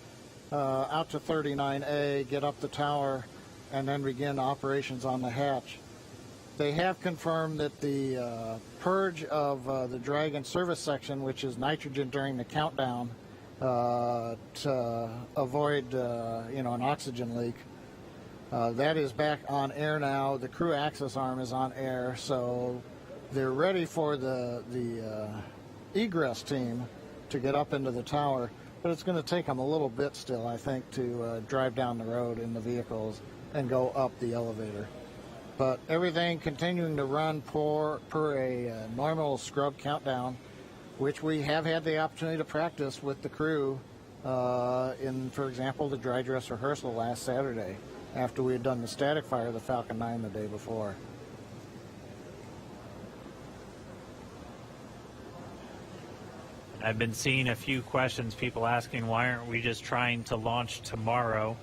out to 39A, get up the tower, and then begin operations on the hatch. They have confirmed that the purge of the Dragon service section, which is nitrogen during the countdown to avoid an oxygen leak, that is back on air now. The crew access arm is on air, so they're ready for the egress team to get up into the tower, but it's going to take them a little bit still, I think, to drive down the road in the vehicles and go up the elevator. But everything continuing to run per a normal scrub countdown, which we have had the opportunity to practice with the crew in, for example, the dry dress rehearsal last Saturday, after we had done the static fire of the Falcon 9 the day before. I've been seeing a few questions, people asking why aren't we just trying to launch tomorrow?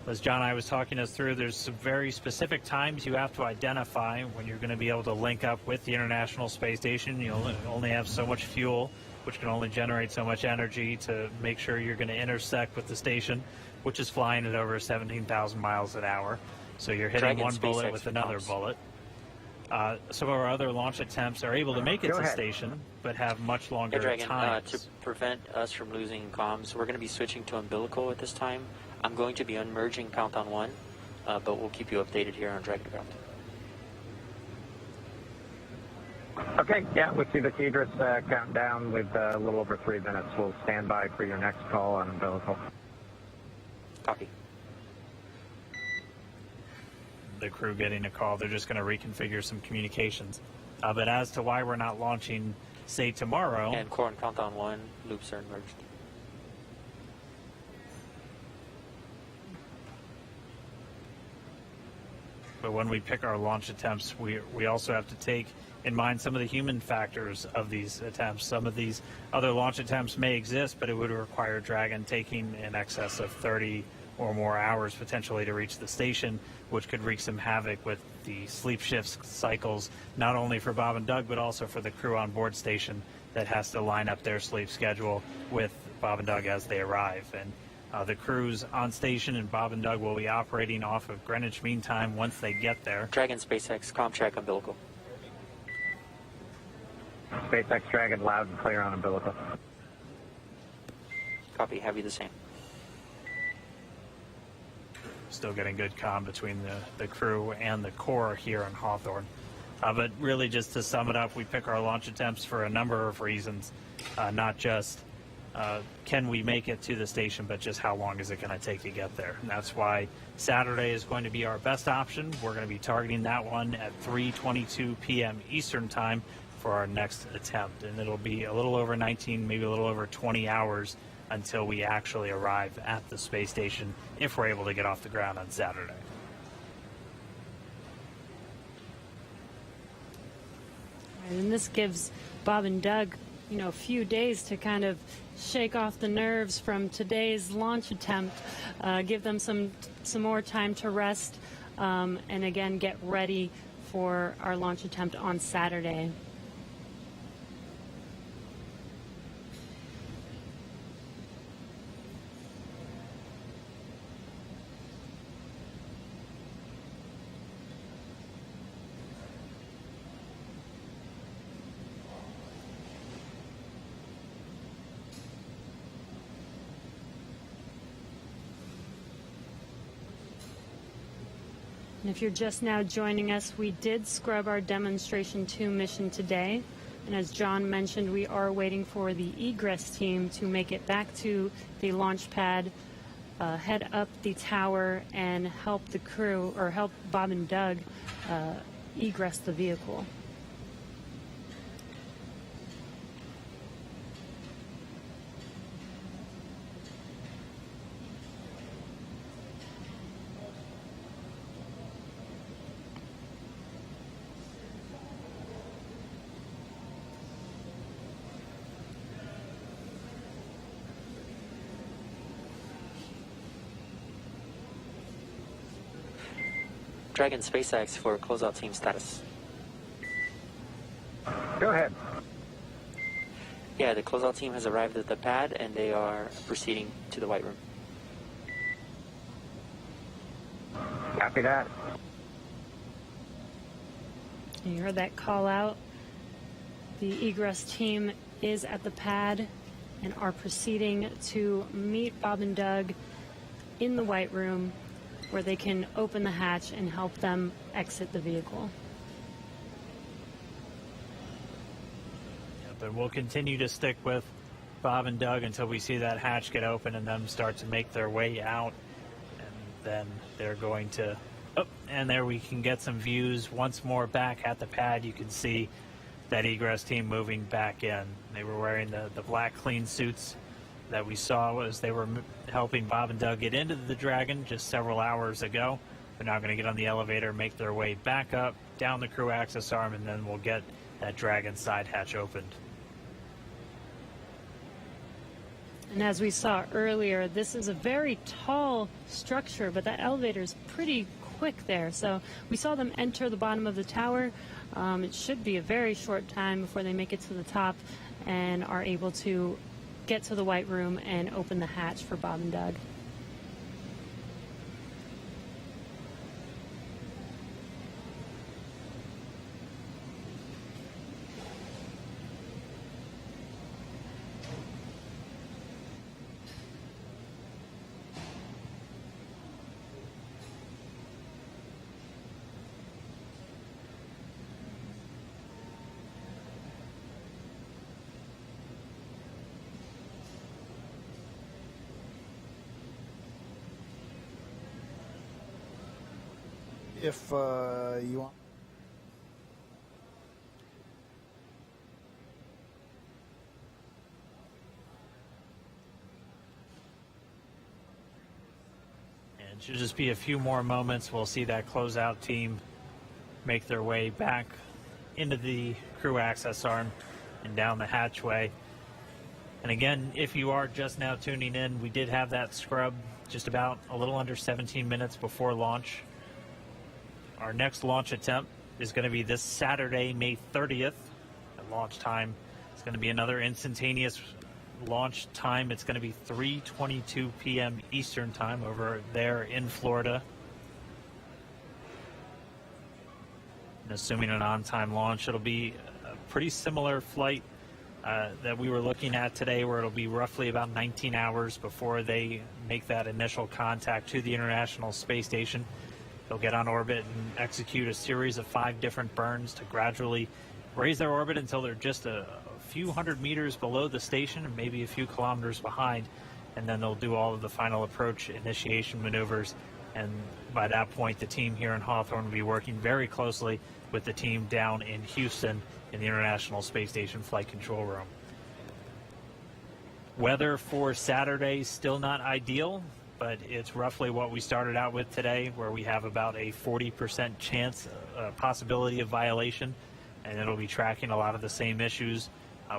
As John and I was talking us through, there's some very specific times you have to identify when you're going to be able to link up with the International Space Station. You'll only have so much fuel, which can only generate so much energy to make sure you're going to intersect with the station, which is flying at over 17,000 miles an hour. So you're hitting Dragon one bullet SpaceX with another pumps. bullet. Some of our other launch attempts are able to make it to the station, but have much longer Dragon, times. to prevent us from losing comms, we're going to be switching to umbilical at this time. I'm going to be unmerging Countdown 1, but we'll keep you updated here on Dragon Ground. Okay, yeah, we see the Kedris countdown with a little over 3 minutes. We'll stand by for your next call on umbilical. Copy. The crew getting a call, they're just going to reconfigure some communications. But as to why we're not launching, say, tomorrow... And core and Countdown 1 loops are merged. But when we pick our launch attempts, we also have to take in mind some of the human factors of these attempts. Some of these other launch attempts may exist, but it would require Dragon taking in excess of 30 or more hours potentially to reach the station, which could wreak some havoc with the sleep shift cycles, not only for Bob and Doug, but also for the crew on board station that has to line up their sleep schedule with Bob and Doug as they arrive. And the crews on station and Bob and Doug will be operating off of Greenwich Mean Time once they get there. Dragon SpaceX, comm check umbilical. SpaceX Dragon, loud and clear on umbilical. Copy, heavy the same. Still getting good comm between the crew and the core here in Hawthorne. But really, just to sum it up, we pick our launch attempts for a number of reasons, not just can we make it to the station, but just how long is it going to take to get there. And that's why Saturday is going to be our best option. We're going to be targeting that one at 3:22 p.m. Eastern Time for our next attempt. And it'll be a little over 19, maybe a little over 20 hours until we actually arrive at the space station if we're able to get off the ground on Saturday. And this gives Bob and Doug, a few days to kind of shake off the nerves from today's launch attempt, give them some more time to rest, and again get ready for our launch attempt on Saturday. And if you're just now joining us, we did scrub our Demonstration 2 mission today. And as John mentioned, we are waiting for the egress team to make it back to the launch pad, head up the tower, and help the crew, or help Bob and Doug egress the vehicle. Dragon SpaceX for closeout team status. Go ahead. Yeah, the closeout team has arrived at the pad and they are proceeding to the White Room. Copy that. You heard that call out. The egress team is at the pad and are proceeding to meet Bob and Doug in the White Room, where they can open the hatch and help them exit the vehicle. But we'll continue to stick with Bob and Doug until we see that hatch get open and them start to make their way out. And then they're going to, and there we can get some views once more back at the pad. You can see that egress team moving back in. They were wearing the black clean suits that we saw as they were helping Bob and Doug get into the Dragon just several hours ago. They're now going to get on the elevator, make their way back up, down the crew access arm, and then we'll get that Dragon side hatch opened. And as we saw earlier, this is a very tall structure, but that elevator is pretty quick there. So we saw them enter the bottom of the tower. It should be a very short time before they make it to the top and are able to get to the White Room and open the hatch for Bob and Doug. If you want. It should just be a few more moments. We'll see that closeout team make their way back into the crew access arm and down the hatchway. And again, if you are just now tuning in, we did have that scrub just about a little under 17 minutes before launch. Our next launch attempt is going to be this Saturday, May 30th. At launch time, it's going to be another instantaneous launch time. It's going to be 3:22 p.m. Eastern time over there in Florida. And assuming an on-time launch, it'll be a pretty similar flight that we were looking at today, where it'll be roughly about 19 hours before they make that initial contact to the International Space Station. They'll get on orbit and execute a series of 5 different burns to gradually raise their orbit until they're just a few hundred meters below the station and maybe a few kilometers behind. And then they'll do all of the final approach initiation maneuvers. And by that point, the team here in Hawthorne will be working very closely with the team down in Houston in the International Space Station Flight Control Room. Weather for Saturday still not ideal, but it's roughly what we started out with today, where we have about a 40% chance, possibility of violation, and it'll be tracking a lot of the same issues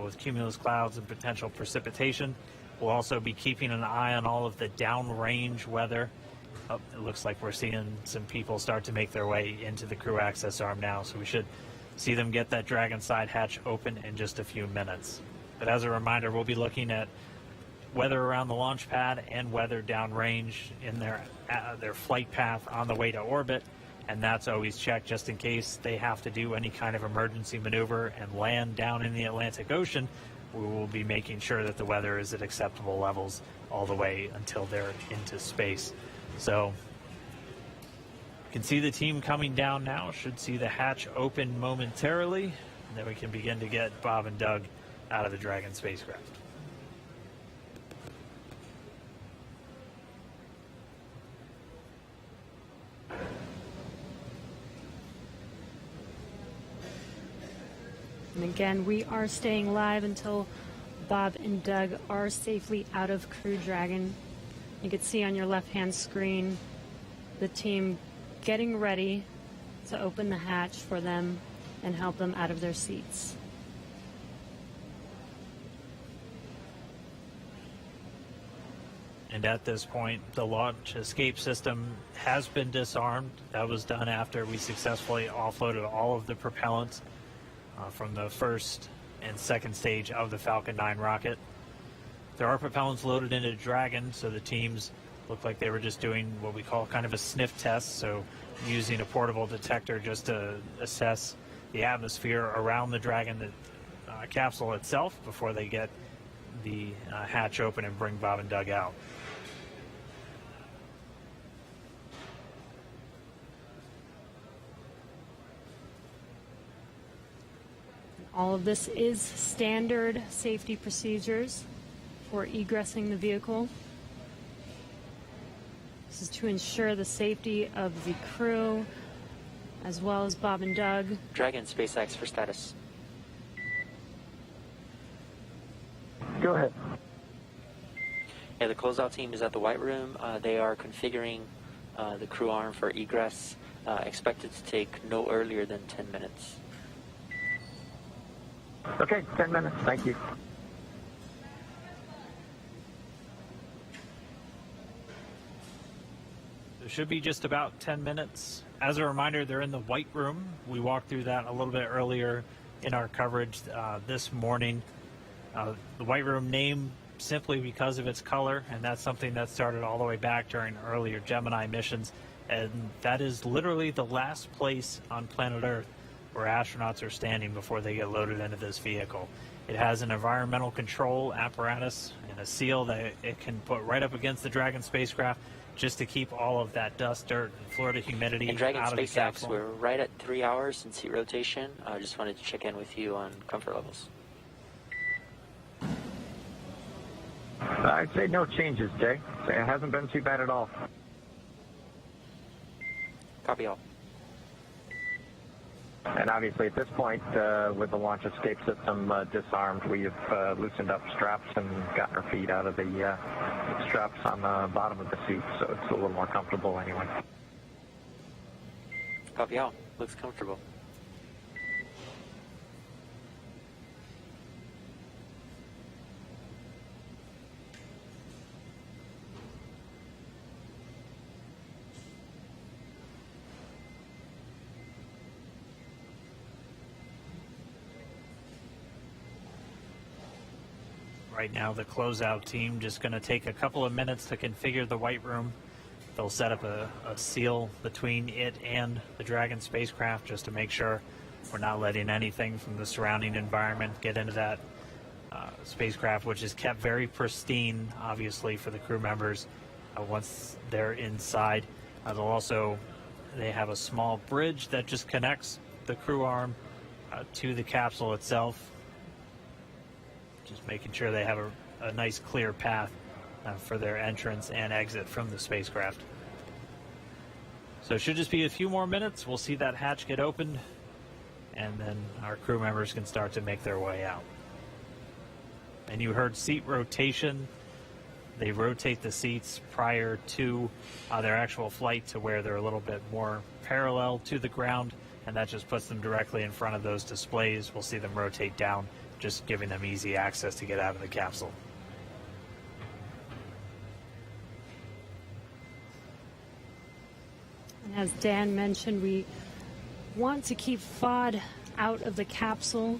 with cumulus clouds and potential precipitation. We'll also be keeping an eye on all of the downrange weather. Oh, it looks like we're seeing some people start to make their way into the crew access arm now, so we should see them get that Dragon side hatch open in just a few minutes. But as a reminder, we'll be looking at weather around the launch pad and weather downrange in their flight path on the way to orbit, and that's always checked just in case they have to do any kind of emergency maneuver and land down in the Atlantic Ocean. We will be making sure that the weather is at acceptable levels all the way until they're into space. So you can see the team coming down now. Should see the hatch open momentarily, and then we can begin to get Bob and Doug out of the Dragon spacecraft. And again, we are staying live until Bob and Doug are safely out of Crew Dragon. You can see on your left-hand screen the team getting ready to open the hatch for them and help them out of their seats. And at this point, the launch escape system has been disarmed. That was done after we successfully offloaded all of the propellants from the first and second stage of the Falcon 9 rocket. There are propellants loaded into Dragon, so the teams look like they were just doing what we call kind of a sniff test, so using a portable detector just to assess the atmosphere around the Dragon capsule itself before they get the hatch open and bring Bob and Doug out. All of this is standard safety procedures for egressing the vehicle. This is to ensure the safety of the crew as well as Bob and Doug. Dragon SpaceX for status. Go ahead. Yeah, the closeout team is at the White Room. They are configuring the crew arm for egress, expected to take no earlier than 10 minutes. Okay, 10 minutes. Thank you. It should be just about 10 minutes. As a reminder, they're in the White Room. We walked through that a little bit earlier in our coverage this morning. The White Room name simply because of its color, and that's something that started all the way back during earlier Gemini missions. And that is literally the last place on planet Earth where astronauts are standing before they get loaded into this vehicle. It has an environmental control apparatus and a seal that it can put right up against the Dragon spacecraft just to keep all of that dust, dirt, and Florida humidity And Dragon out of the SpaceX, capsule. we're right at 3 hours in seat rotation. I just wanted to check in with you on comfort levels. I'd say no changes, Jay. It hasn't been too bad at all. Copy all. And obviously at this point, with the launch escape system disarmed, we have loosened up straps and gotten our feet out of the straps on the bottom of the seat, so it's a little more comfortable anyway. Copy out. Looks comfortable. Right now, the closeout team just going to take a couple of minutes to configure the white room. They'll set up a seal between it and the Dragon spacecraft just to make sure we're not letting anything from the surrounding environment get into that spacecraft, which is kept very pristine, obviously, for the crew members once they're inside. They have a small bridge that just connects the crew arm to the capsule itself. Just making sure they have a nice clear path for their entrance and exit from the spacecraft. So it should just be a few more minutes. We'll see that hatch get opened, and then our crew members can start to make their way out. And you heard seat rotation. They rotate the seats prior to their actual flight to where they're a little bit more parallel to the ground, and that just puts them directly in front of those displays. We'll see them rotate down, just giving them easy access to get out of the capsule. And as Dan mentioned, we want to keep FOD out of the capsule.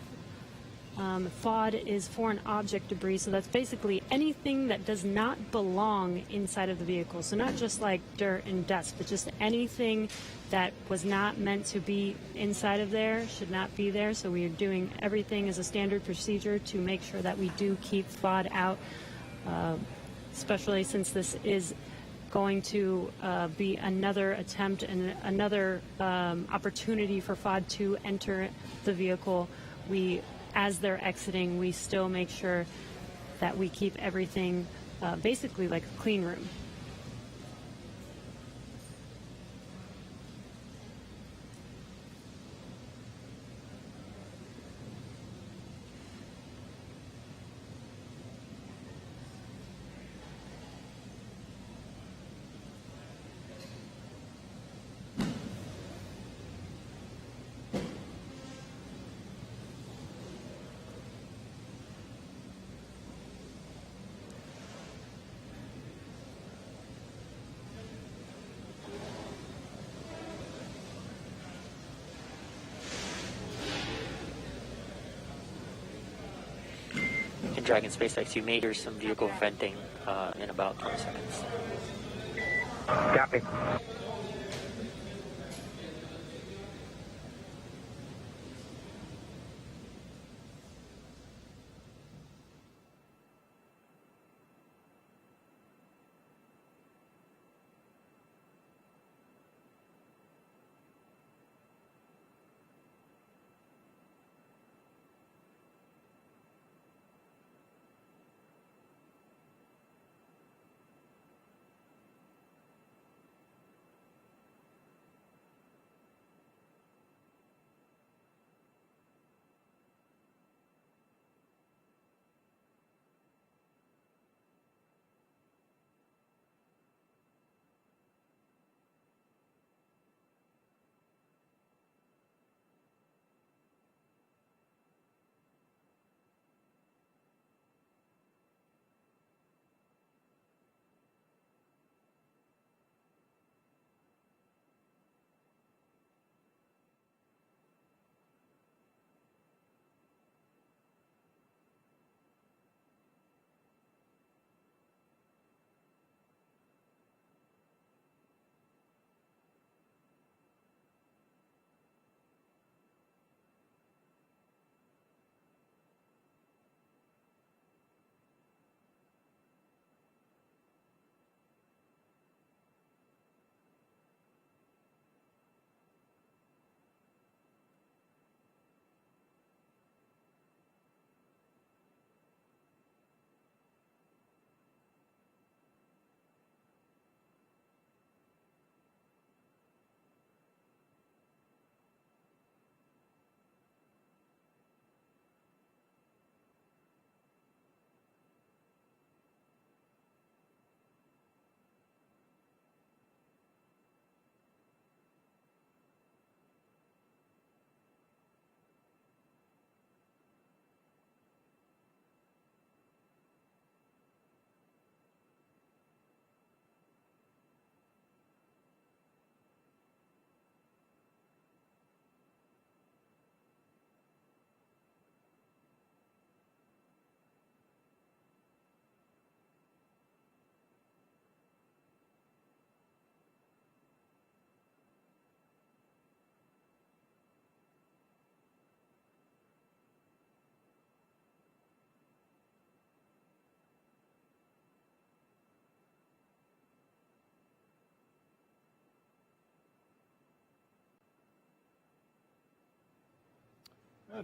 FOD is foreign object debris, so that's basically anything that does not belong inside of the vehicle. So not just like dirt and dust, but just anything that was not meant to be inside of there should not be there. So we are doing everything as a standard procedure to make sure that we do keep FOD out, especially since this is going to be another attempt and another opportunity for FOD to enter the vehicle. As they're exiting, we still make sure that we keep everything basically like a clean room. Dragon SpaceX, you may hear some vehicle venting in about 20 seconds. Copy.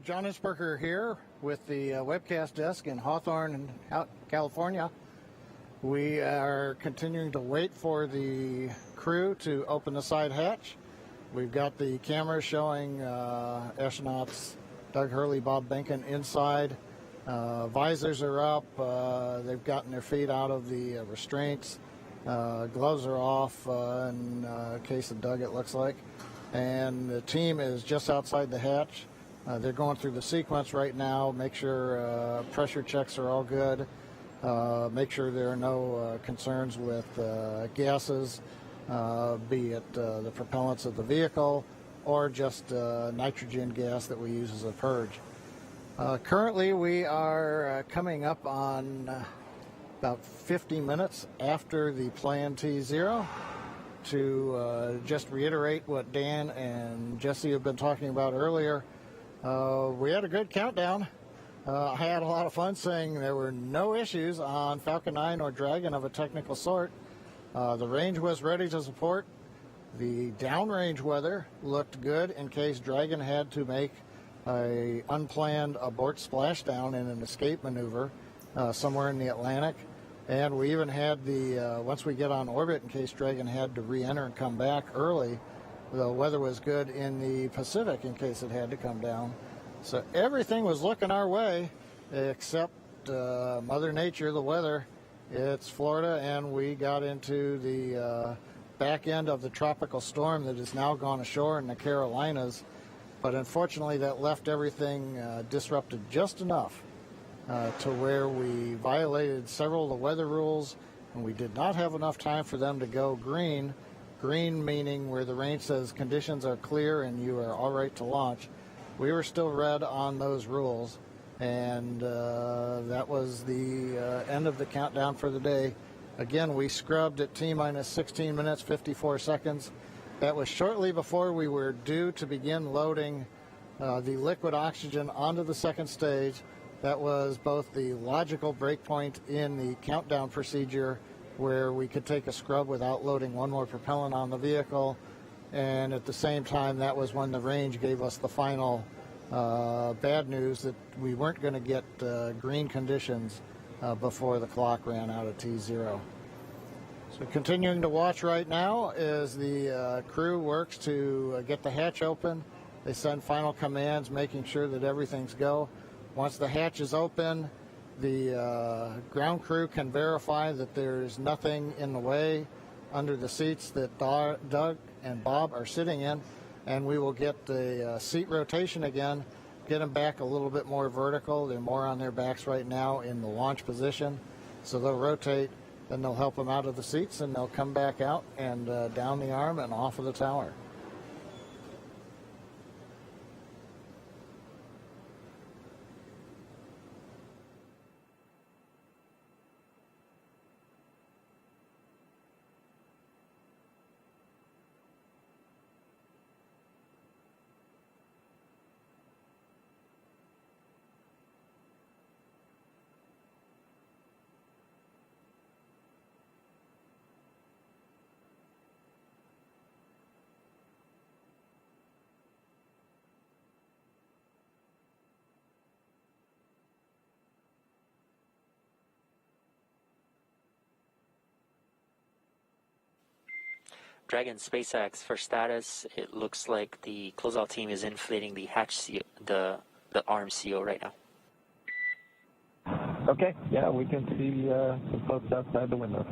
John Isberger here with the webcast desk in Hawthorne, California. We are continuing to wait for the crew to open the side hatch. We've got the camera showing astronauts Doug Hurley, Bob Behnken inside. Visors are up. They've gotten their feet out of the restraints. Gloves are off in case of Doug, it looks like. And the team is just outside the hatch. They're going through the sequence right now, make sure pressure checks are all good, make sure there are no concerns with gases, be it the propellants of the vehicle or just nitrogen gas that we use as a purge. Currently we are coming up on about 50 minutes after the planned T0. To just reiterate what Dan and Jesse have been talking about earlier, we had a good countdown. I had a lot of fun saying there were no issues on Falcon 9 or Dragon of a technical sort. The range was ready to support. The downrange weather looked good in case Dragon had to make a unplanned abort splashdown in an escape maneuver somewhere in the Atlantic. And we even had the, once we get on orbit, in case Dragon had to re-enter and come back early, the weather was good in the Pacific in case it had to come down. So everything was looking our way except Mother Nature, the weather. It's Florida, and we got into the back end of the tropical storm that has now gone ashore in the Carolinas. But unfortunately, that left everything disrupted just enough to where we violated several of the weather rules, and we did not have enough time for them to go green. Green meaning where the range says conditions are clear and you are all right to launch. We were still red on those rules, and that was the end of the countdown for the day. Again, we scrubbed at T-minus 16 minutes, 54 seconds. That was shortly before we were due to begin loading the liquid oxygen onto the second stage. That was both the logical breakpoint in the countdown procedure where we could take a scrub without loading one more propellant on the vehicle. And at the same time, that was when the range gave us the final bad news that we weren't going to get green conditions before the clock ran out of T0. So continuing to watch right now as the crew works to get the hatch open. They send final commands, making sure that everything's go. Once the hatch is open, the ground crew can verify that there's nothing in the way under the seats that Doug and Bob are sitting in, and we will get the seat rotation again, get them back a little bit more vertical. They're more on their backs right now in the launch position, so they'll rotate, then they'll help them out of the seats, and they'll come back out and down the arm and off of the tower. Dragon SpaceX, for status, it looks like the closeout team is inflating the hatch CO, the arm CO right now. Okay, yeah, we can see the folks outside the window.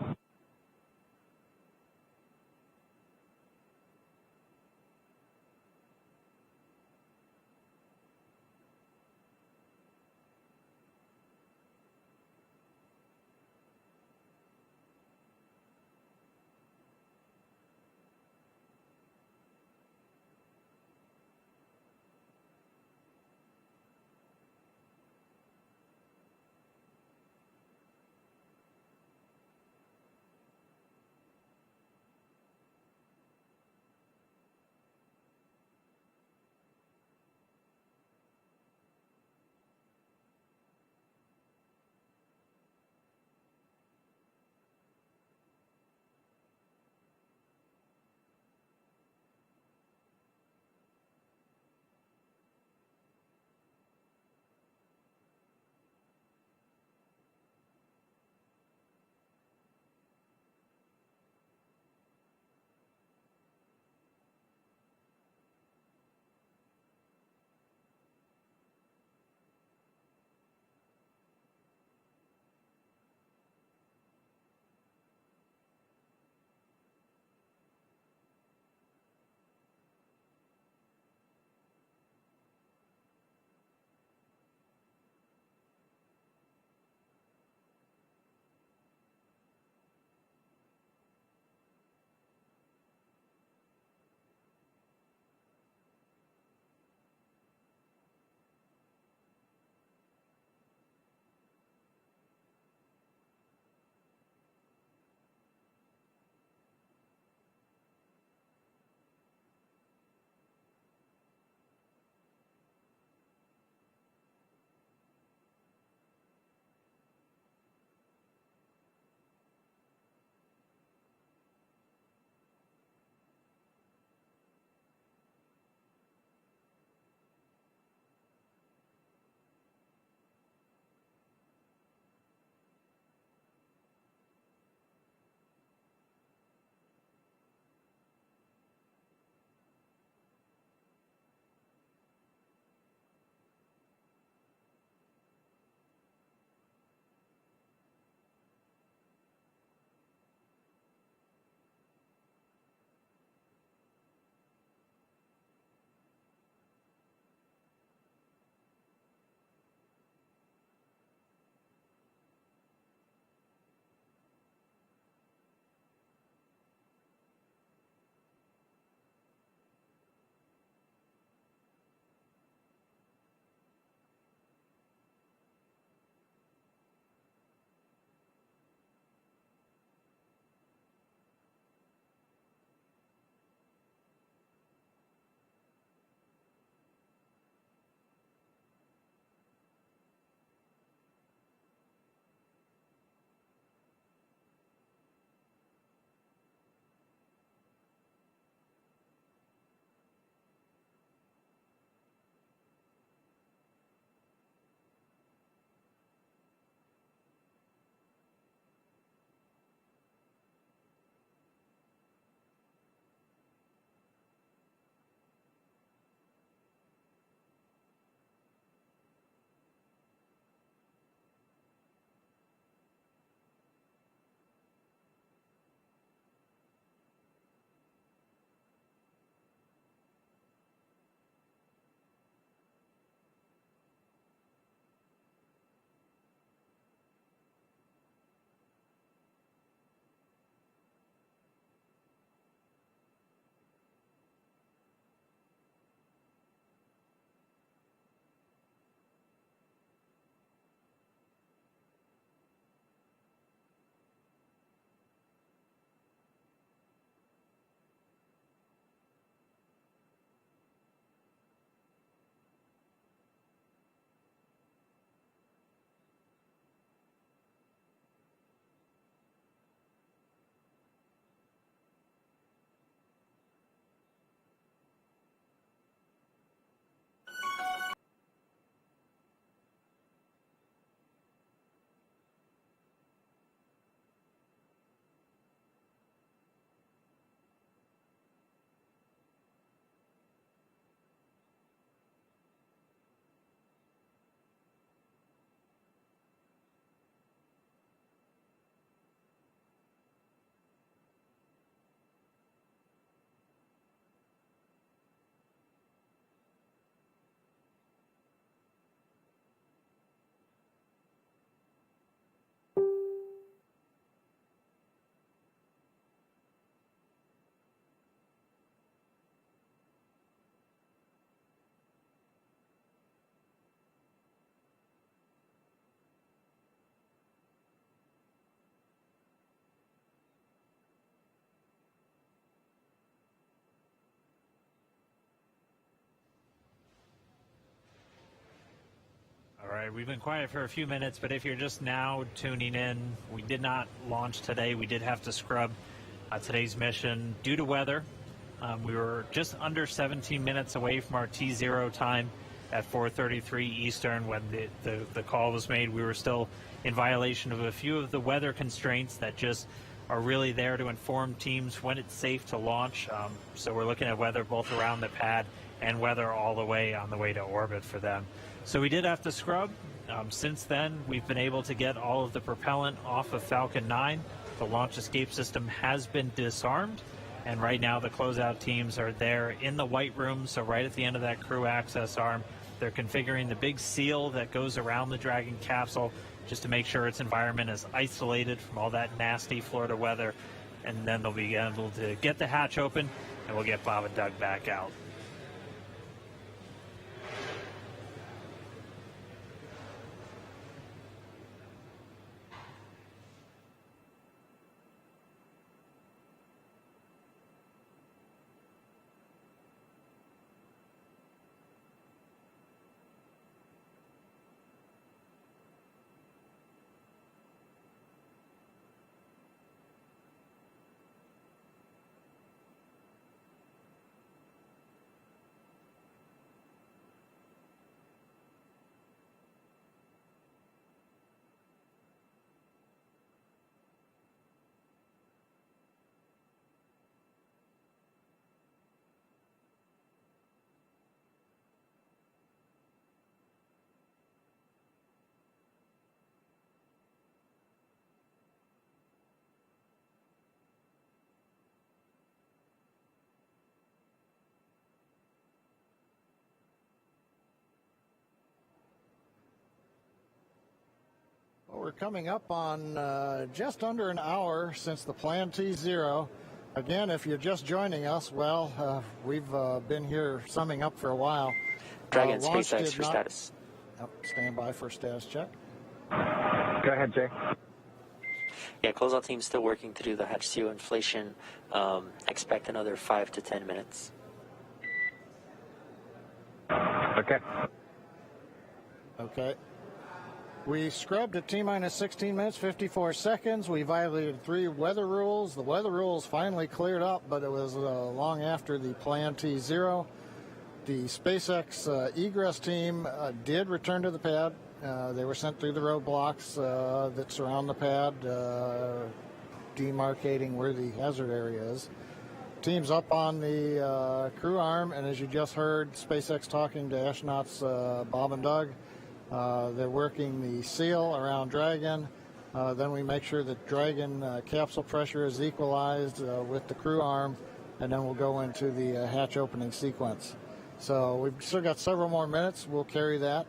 right, we've been quiet for a few minutes, but if you're just now tuning in, we did not launch today. We did have to scrub today's mission due to weather. We were just under 17 minutes away from our T0 time at 4:33 Eastern when the call was made. We were still in violation of a few of the weather constraints that just are really there to inform teams when it's safe to launch. So we're looking at weather both around the pad and weather all the way on the way to orbit for them. So we did have to scrub. Since then, we've been able to get all of the propellant off of Falcon 9. The launch escape system has been disarmed, and right now the closeout teams are there in the white room, so right at the end of that crew access arm. They're configuring the big seal that goes around the Dragon capsule just to make sure its environment is isolated from all that nasty Florida weather, and then they'll be able to get the hatch open, and we'll get Bob and Doug back out. We're coming up on just under an hour since the planned T0. Again, if you're just joining us, well, we've been here summing up for a while. Dragon, SpaceX for status. Stand by for status check. Go ahead, Jay. Yeah, closeout team's still working to do the hatch seal inflation. Expect another 5 to 10 minutes. Okay. Okay. We scrubbed at T-minus 16 minutes, 54 seconds. We violated 3 weather rules. The weather rules finally cleared up, but it was long after the planned T0. The SpaceX egress team did return to the pad. They were sent through the roadblocks that surround the pad, demarcating where the hazard area is. Team's up on the crew arm, and as you just heard, SpaceX talking to astronauts Bob and Doug. They're working the seal around Dragon. Then we make sure that Dragon capsule pressure is equalized with the crew arm, and then we'll go into the hatch opening sequence. So we've still got several more minutes. We'll carry that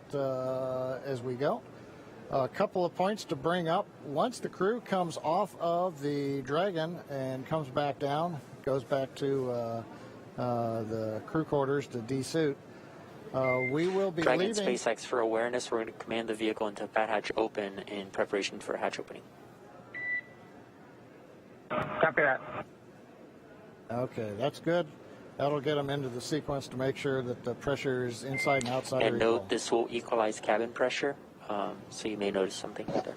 as we go. A couple of points to bring up. Once the crew comes off of the Dragon and comes back down, goes back to the crew quarters to de-suit, we will be Dragon leaving. SpaceX for awareness. We're going to command the vehicle into pad hatch open in preparation for hatch opening. Copy that. Okay, that's good. That'll get them into the sequence to make sure that the pressure is inside and outside. And note this will equalize cabin pressure, so you may notice something there.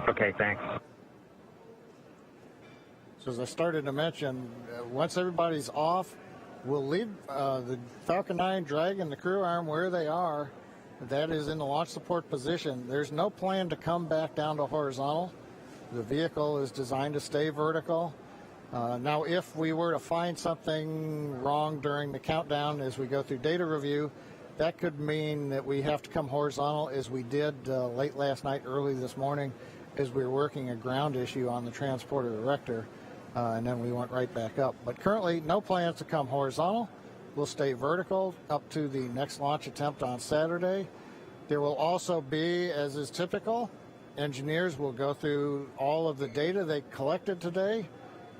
Okay, thanks. So as I started to mention, once everybody's off, we'll leave the Falcon 9 Dragon, the crew arm, where they are. That is in the launch support position. There's no plan to come back down to horizontal. The vehicle is designed to stay vertical. Now, if we were to find something wrong during the countdown as we go through data review, that could mean that we have to come horizontal, as we did late last night, early this morning, as we were working a ground issue on the transporter erector. And then we went right back up. But currently, no plans to come horizontal. We'll stay vertical up to the next launch attempt on Saturday. There will also be, as is typical, engineers will go through all of the data they collected today,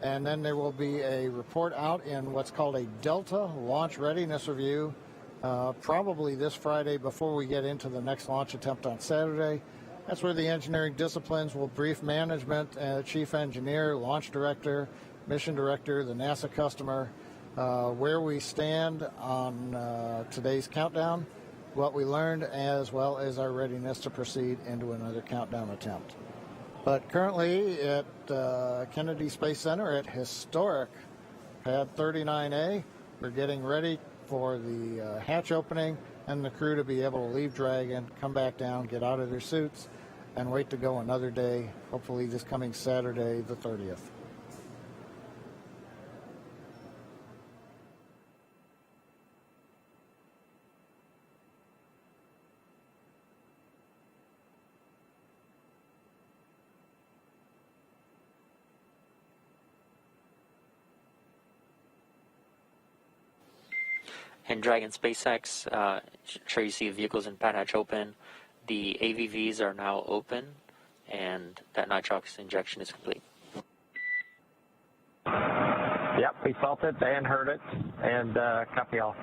and then there will be a report out in what's called a Delta Launch Readiness Review, probably this Friday before we get into the next launch attempt on Saturday. That's where the engineering disciplines will brief management, chief engineer, launch director, mission director, the NASA customer, where we stand on today's countdown, what we learned as well as our readiness to proceed into another countdown attempt. But currently at Kennedy Space Center at historic Pad 39A, we're getting ready for the hatch opening and the crew to be able to leave Dragon, come back down, get out of their suits, and wait to go another day, hopefully this coming Saturday, the 30th. And Dragon SpaceX, sure you see vehicles in pad hatch open. The AVVs are now open, and that nitrox injection is complete. Yep, we felt it and heard it, and copy all.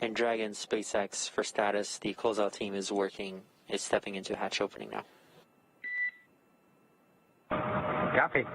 And Dragon SpaceX for status, the closeout team is stepping into hatch opening now. Copy.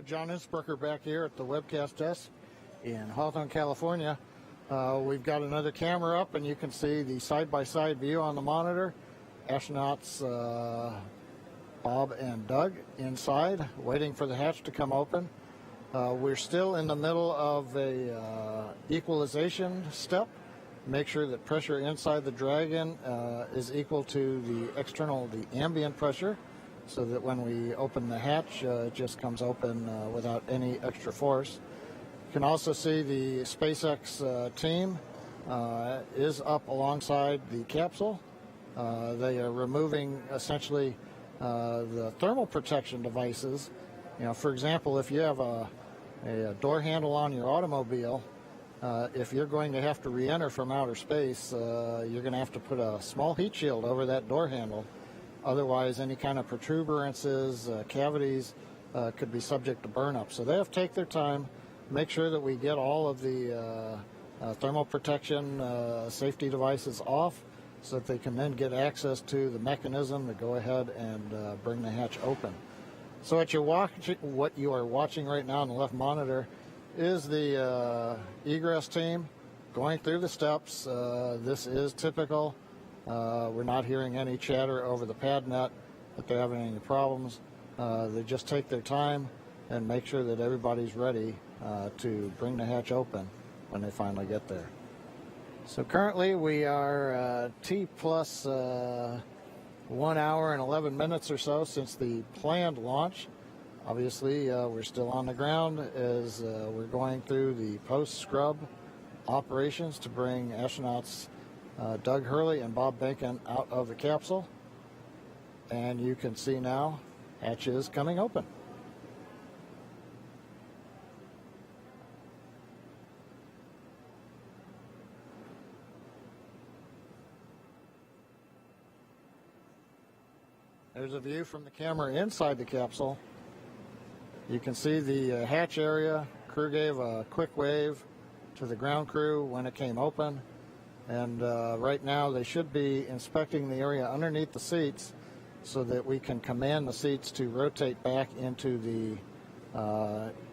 John Innsbrucker back here at the webcast desk in Hawthorne, California. We've got another camera up, and you can see the side-by-side view on the monitor. Astronauts Bob and Doug inside, waiting for the hatch to come open. We're still in the middle of a equalization step. Make sure that pressure inside the Dragon is equal to the ambient pressure, so that when we open the hatch, it just comes open without any extra force. You can also see the SpaceX team is up alongside the capsule. They are removing essentially the thermal protection devices. You know, for example, if you have a door handle on your automobile, if you're going to have to re-enter from outer space, you're going to have to put a small heat shield over that door handle. Otherwise, any kind of protuberances, cavities could be subject to burn-up. So they have to take their time, make sure that we get all of the thermal protection safety devices off, so that they can then get access to the mechanism to go ahead and bring the hatch open. So what you are watching right now on the left monitor is the egress team going through the steps. This is typical. We're not hearing any chatter over the pad net that they're having any problems. They just take their time and make sure that everybody's ready to bring the hatch open when they finally get there. So currently we are T plus 1 hour and 11 minutes or so since the planned launch. Obviously, we're still on the ground as we're going through the post-scrub operations to bring astronauts Doug Hurley and Bob Bacon out of the capsule. And you can see now hatch is coming open. There's a view from the camera inside the capsule. You can see the hatch area. Crew gave a quick wave to the ground crew when it came open. And right now they should be inspecting the area underneath the seats so that we can command the seats to rotate back into the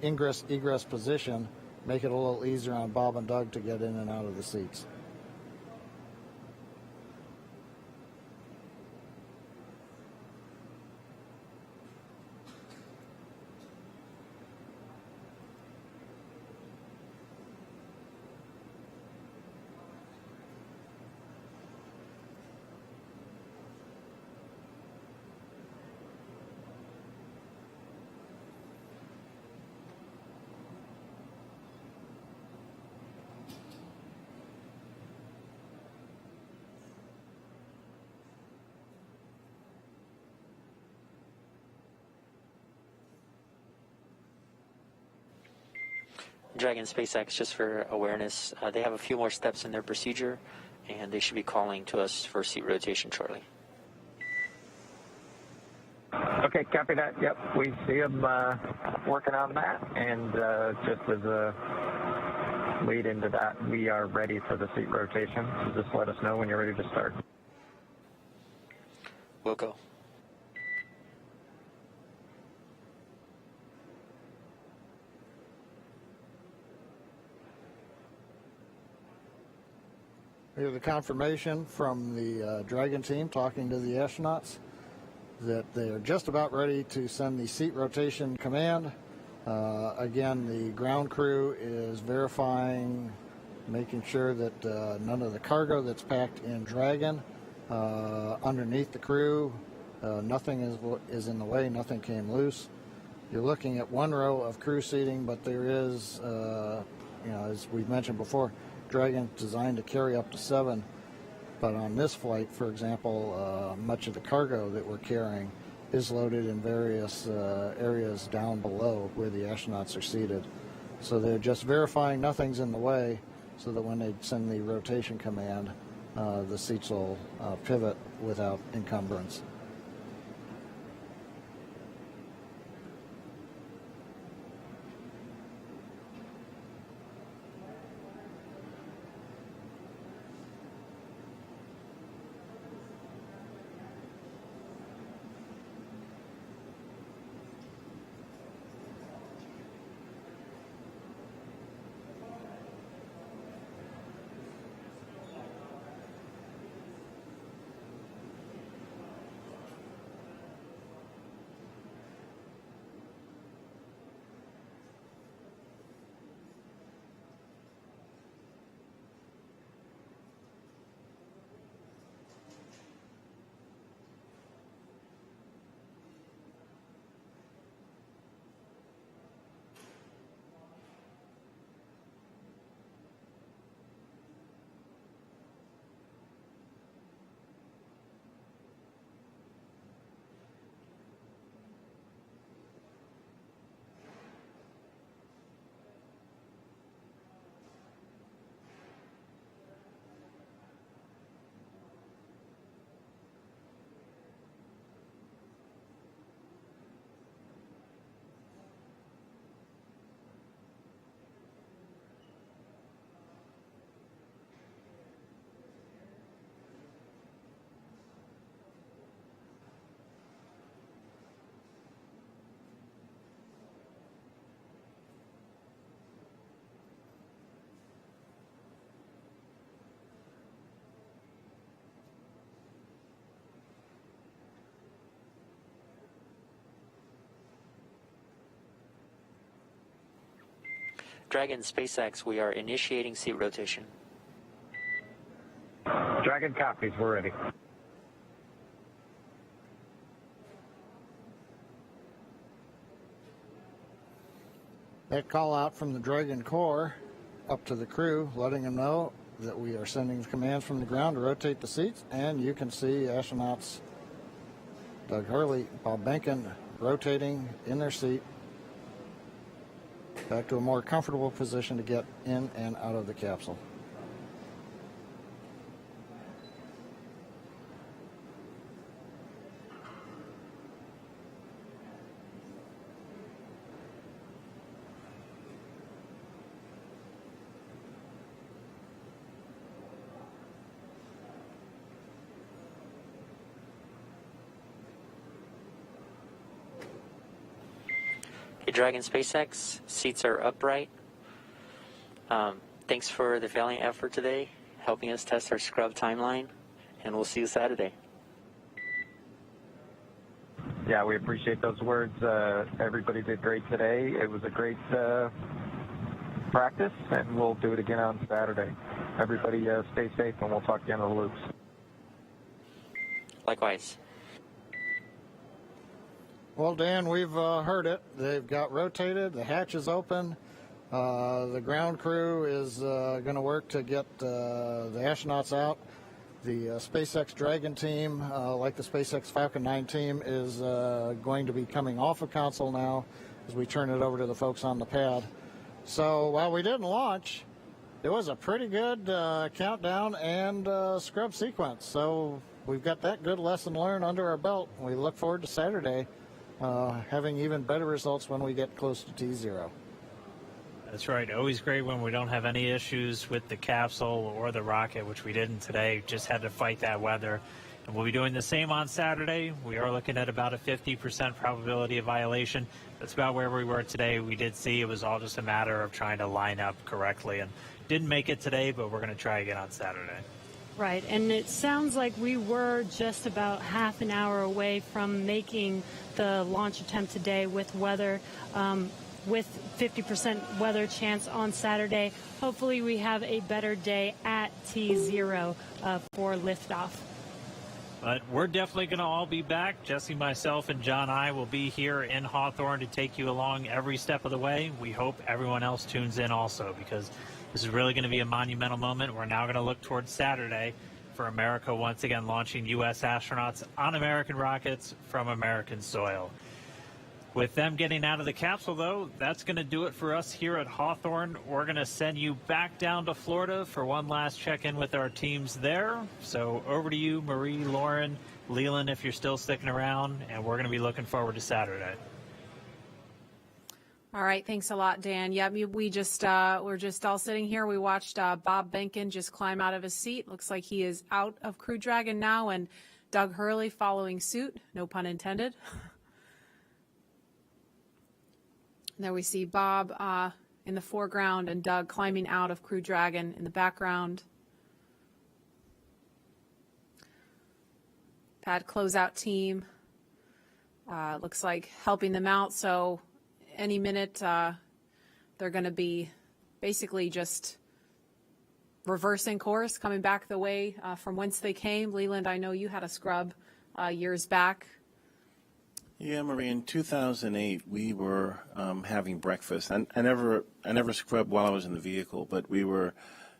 ingress-egress position, make it a little easier on Bob and Doug to get in and out of the seats. Dragon SpaceX, just for awareness, they have a few more steps in their procedure, and they should be calling to us for seat rotation shortly. Okay, copy that. Yep, we see them working on that, and just as a lead into that, we are ready for the seat rotation. So just let us know when you're ready to start. We'll go. Here's the confirmation from the Dragon team talking to the astronauts that they are just about ready to send the seat rotation command. Again, the ground crew is verifying, making sure that none of the cargo that's packed in Dragon underneath the crew, nothing is in the way, nothing came loose. You're looking at one row of crew seating, but there is, as we've mentioned before, Dragon designed to carry up to 7, but on this flight, for example, much of the cargo that we're carrying is loaded in various areas down below where the astronauts are seated. So they're just verifying nothing's in the way so that when they send the rotation command, the seats will pivot without encumbrance. Dragon SpaceX, we are initiating seat rotation. Dragon copies, we're ready. That call out from the Dragon Core up to the crew, letting them know that we are sending commands from the ground to rotate the seats, and you can see astronauts Doug Hurley, Bob Behnken rotating in their seat back to a more comfortable position to get in and out of the capsule. Dragon SpaceX, seats are upright. Thanks for the valiant effort today, helping us test our scrub timeline, and we'll see you Saturday. Yeah, we appreciate those words. Everybody did great today. It was a great practice, and we'll do it again on Saturday. Everybody stay safe, and we'll talk to you on the loops. Likewise. Well, Dan, we've heard it. They've got rotated. The hatch is open. The ground crew is going to work to get the astronauts out. The SpaceX Dragon team, like the SpaceX Falcon 9 team, is going to be coming off of console now as we turn it over to the folks on the pad. So while we didn't launch, it was a pretty good countdown and scrub sequence. So we've got that good lesson learned under our belt. We look forward to Saturday having even better results when we get close to T0. That's right. Always great when we don't have any issues with the capsule or the rocket, which we didn't today. Just had to fight that weather. And we'll be doing the same on Saturday. We are looking at about a 50% probability of violation. That's about where we were today. We did see it was all just a matter of trying to line up correctly. And didn't make it today, but we're going to try again on Saturday. Right, and it sounds like we were just about half an hour away from making the launch attempt today with weather, with 50% weather chance on Saturday. Hopefully we have a better day at T0 for liftoff. But we're definitely going to all be back. Jesse, myself, and John I will be here in Hawthorne to take you along every step of the way. We hope everyone else tunes in also, because this is really going to be a monumental moment. We're now going to look towards Saturday for America once again launching U.S. astronauts on American rockets from American soil. With them getting out of the capsule, though, that's going to do it for us here at Hawthorne. We're going to send you back down to Florida for one last check-in with our teams there. So over to you, Marie, Lauren, Leland, if you're still sticking around, and we're going to be looking forward to Saturday. All right, thanks a lot, Dan. Yeah, we're just all sitting here. We watched Bob Behnken just climb out of his seat. Looks like he is out of Crew Dragon now, and Doug Hurley following suit. No pun intended. There we see Bob in the foreground and Doug climbing out of Crew Dragon in the background. Pad closeout team looks like helping them out. So any minute they're going to be basically just reversing course, coming back the way from whence they came. Leland, I know you had a scrub years back. Yeah, Marie, in 2008, we were having breakfast. I never scrubbed while I was in the vehicle, but we were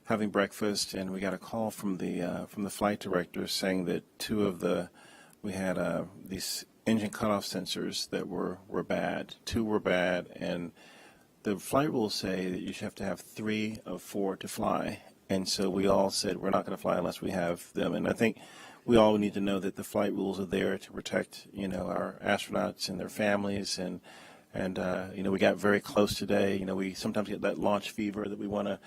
having breakfast, and we got a call from the flight director saying that we had these engine cutoff sensors that were bad. 2 were bad, and the flight rules say that you should have to have 3 of 4 to fly. And so we all said we're not going to fly unless we have them. And I think we all need to know that the flight rules are there to protect, our astronauts and their families. And we got very close today. We sometimes get that launch fever that we want to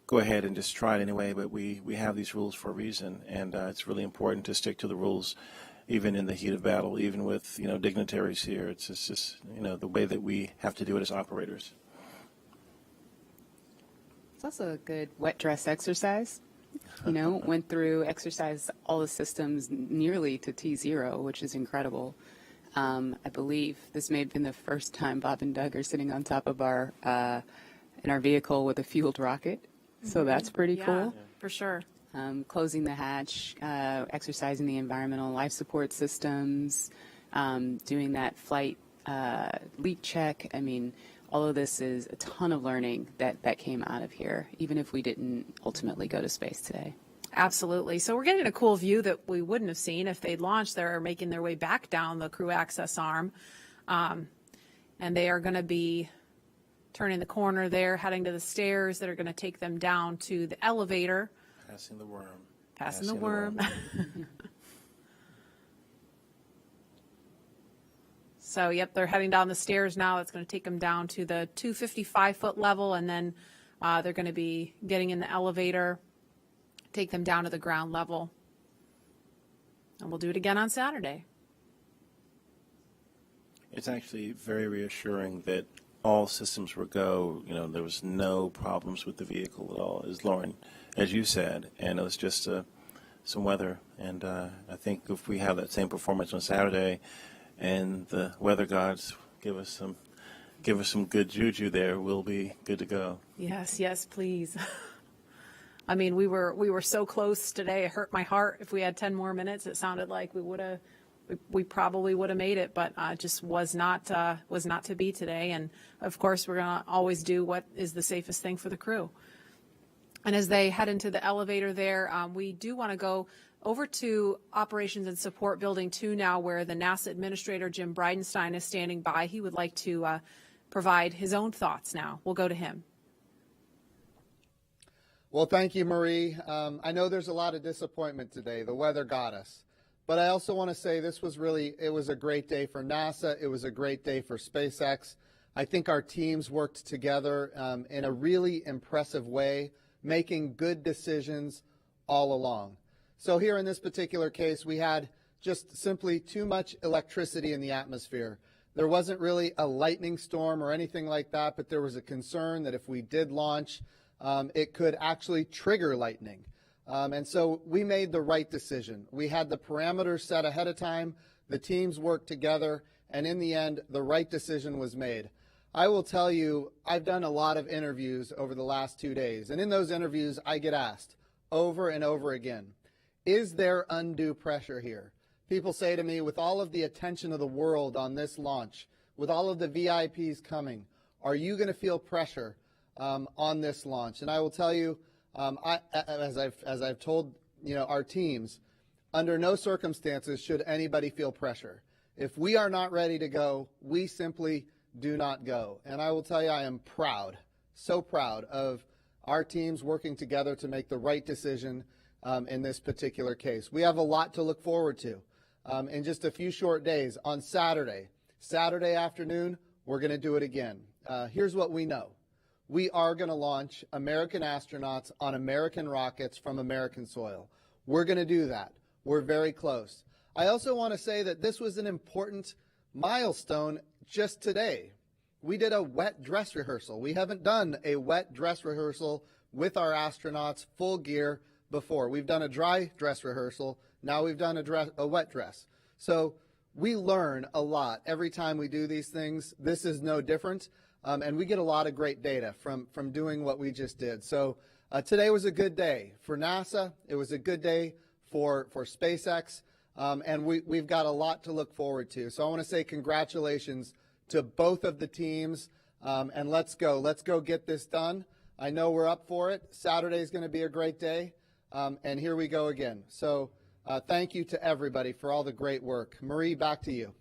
go ahead and just try it anyway. But we have these rules for a reason, and it's really important to stick to the rules, even in the heat of battle, even with dignitaries here. It's just the way that we have to do it as operators. It's also a good wet dress exercise. Went through, exercised all the systems nearly to T0, which is incredible. I believe this may have been the first time Bob and Doug are sitting on top of in our vehicle with a fueled rocket. So that's pretty cool. For sure. Closing the hatch, exercising the environmental life support systems, doing that flight leak check. I mean, all of this is a ton of learning that came out of here, even if we didn't ultimately go to space today. Absolutely. So we're getting a cool view that we wouldn't have seen if they'd launched. They're making their way back down the crew access arm. And they are going to be turning the corner there, heading to the stairs that are going to take them down to the elevator. Passing the worm. Passing the worm. So, yep, they're heading down the stairs now. It's going to take them down to the 255-foot level, and then they're going to be getting in the elevator, take them down to the ground level. And we'll do it again on Saturday. It's actually very reassuring that all systems were go. You know, there was no problems with the vehicle at all, as Lauren, as you said, and it was just some weather. And I think if we have that same performance on Saturday, and the weather gods give us some good juju there, we'll be good to go. Yes, yes, please. I mean, we were so close today. It hurt my heart. If we had 10 more minutes, it sounded like we probably would have made it, but just was not to be today. And of course, we're going to always do what is the safest thing for the crew. And as they head into the elevator there, we do want to go over to Operations and Support Building 2 now, where the NASA Administrator Jim Bridenstine is standing by. He would like to provide his own thoughts now. We'll go to him. Well, thank you, Marie. I know there's a lot of disappointment today. The weather got us. But I also want to say it was a great day for NASA. It was a great day for SpaceX. I think our teams worked together in a really impressive way, making good decisions all along. So here in this particular case, we had just simply too much electricity in the atmosphere. There wasn't really a lightning storm or anything like that, but there was a concern that if we did launch, it could actually trigger lightning. And so we made the right decision. We had the parameters set ahead of time, the teams worked together, and in the end, the right decision was made. I will tell you, I've done a lot of interviews over the last 2 days, and in those interviews, I get asked over and over again, is there undue pressure here? People say to me, with all of the attention of the world on this launch, with all of the VIPs coming, are you going to feel pressure on this launch? And I will tell you, as I've told our teams, under no circumstances should anybody feel pressure. If we are not ready to go, we simply do not go. And I will tell you, I am proud, so proud of our teams working together to make the right decision in this particular case. We have a lot to look forward to. In just a few short days, on Saturday afternoon, we're going to do it again. Here's what we know. We are going to launch American astronauts on American rockets from American soil. We're going to do that. We're very close. I also want to say that this was an important milestone just today. We did a wet dress rehearsal. We haven't done a wet dress rehearsal with our astronauts full gear before. We've done a dry dress rehearsal. Now we've done a wet dress. So we learn a lot every time we do these things. This is no different. And we get a lot of great data from doing what we just did. So today was a good day for NASA. It was a good day for SpaceX. And we've got a lot to look forward to. So I want to say congratulations to both of the teams. And let's go. Let's go get this done. I know we're up for it. Saturday is going to be a great day. And here we go again. So thank you to everybody for all the great work. Marie, back to you.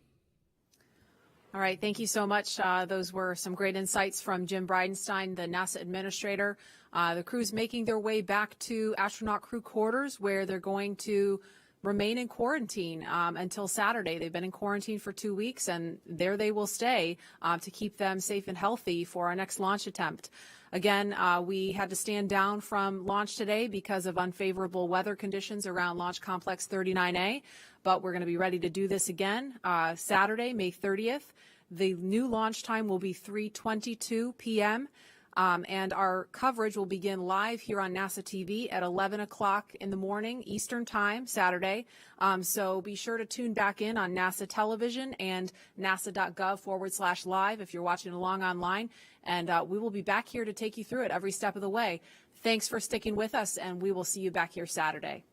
All right, thank you so much. Those were some great insights from Jim Bridenstine, the NASA administrator. The crew's making their way back to astronaut crew quarters, where they're going to remain in quarantine until Saturday. They've been in quarantine for 2 weeks, and there they will stay to keep them safe and healthy for our next launch attempt. Again, we had to stand down from launch today because of unfavorable weather conditions around Launch Complex 39A, but we're going to be ready to do this again Saturday, May 30th. The new launch time will be 3:22 p.m. And our coverage will begin live here on NASA TV at 11 o'clock in the morning Eastern Time, Saturday. So be sure to tune back in on NASA television and nasa.gov/live if you're watching along online. And we will be back here to take you through it every step of the way. Thanks for sticking with us, and we will see you back here Saturday.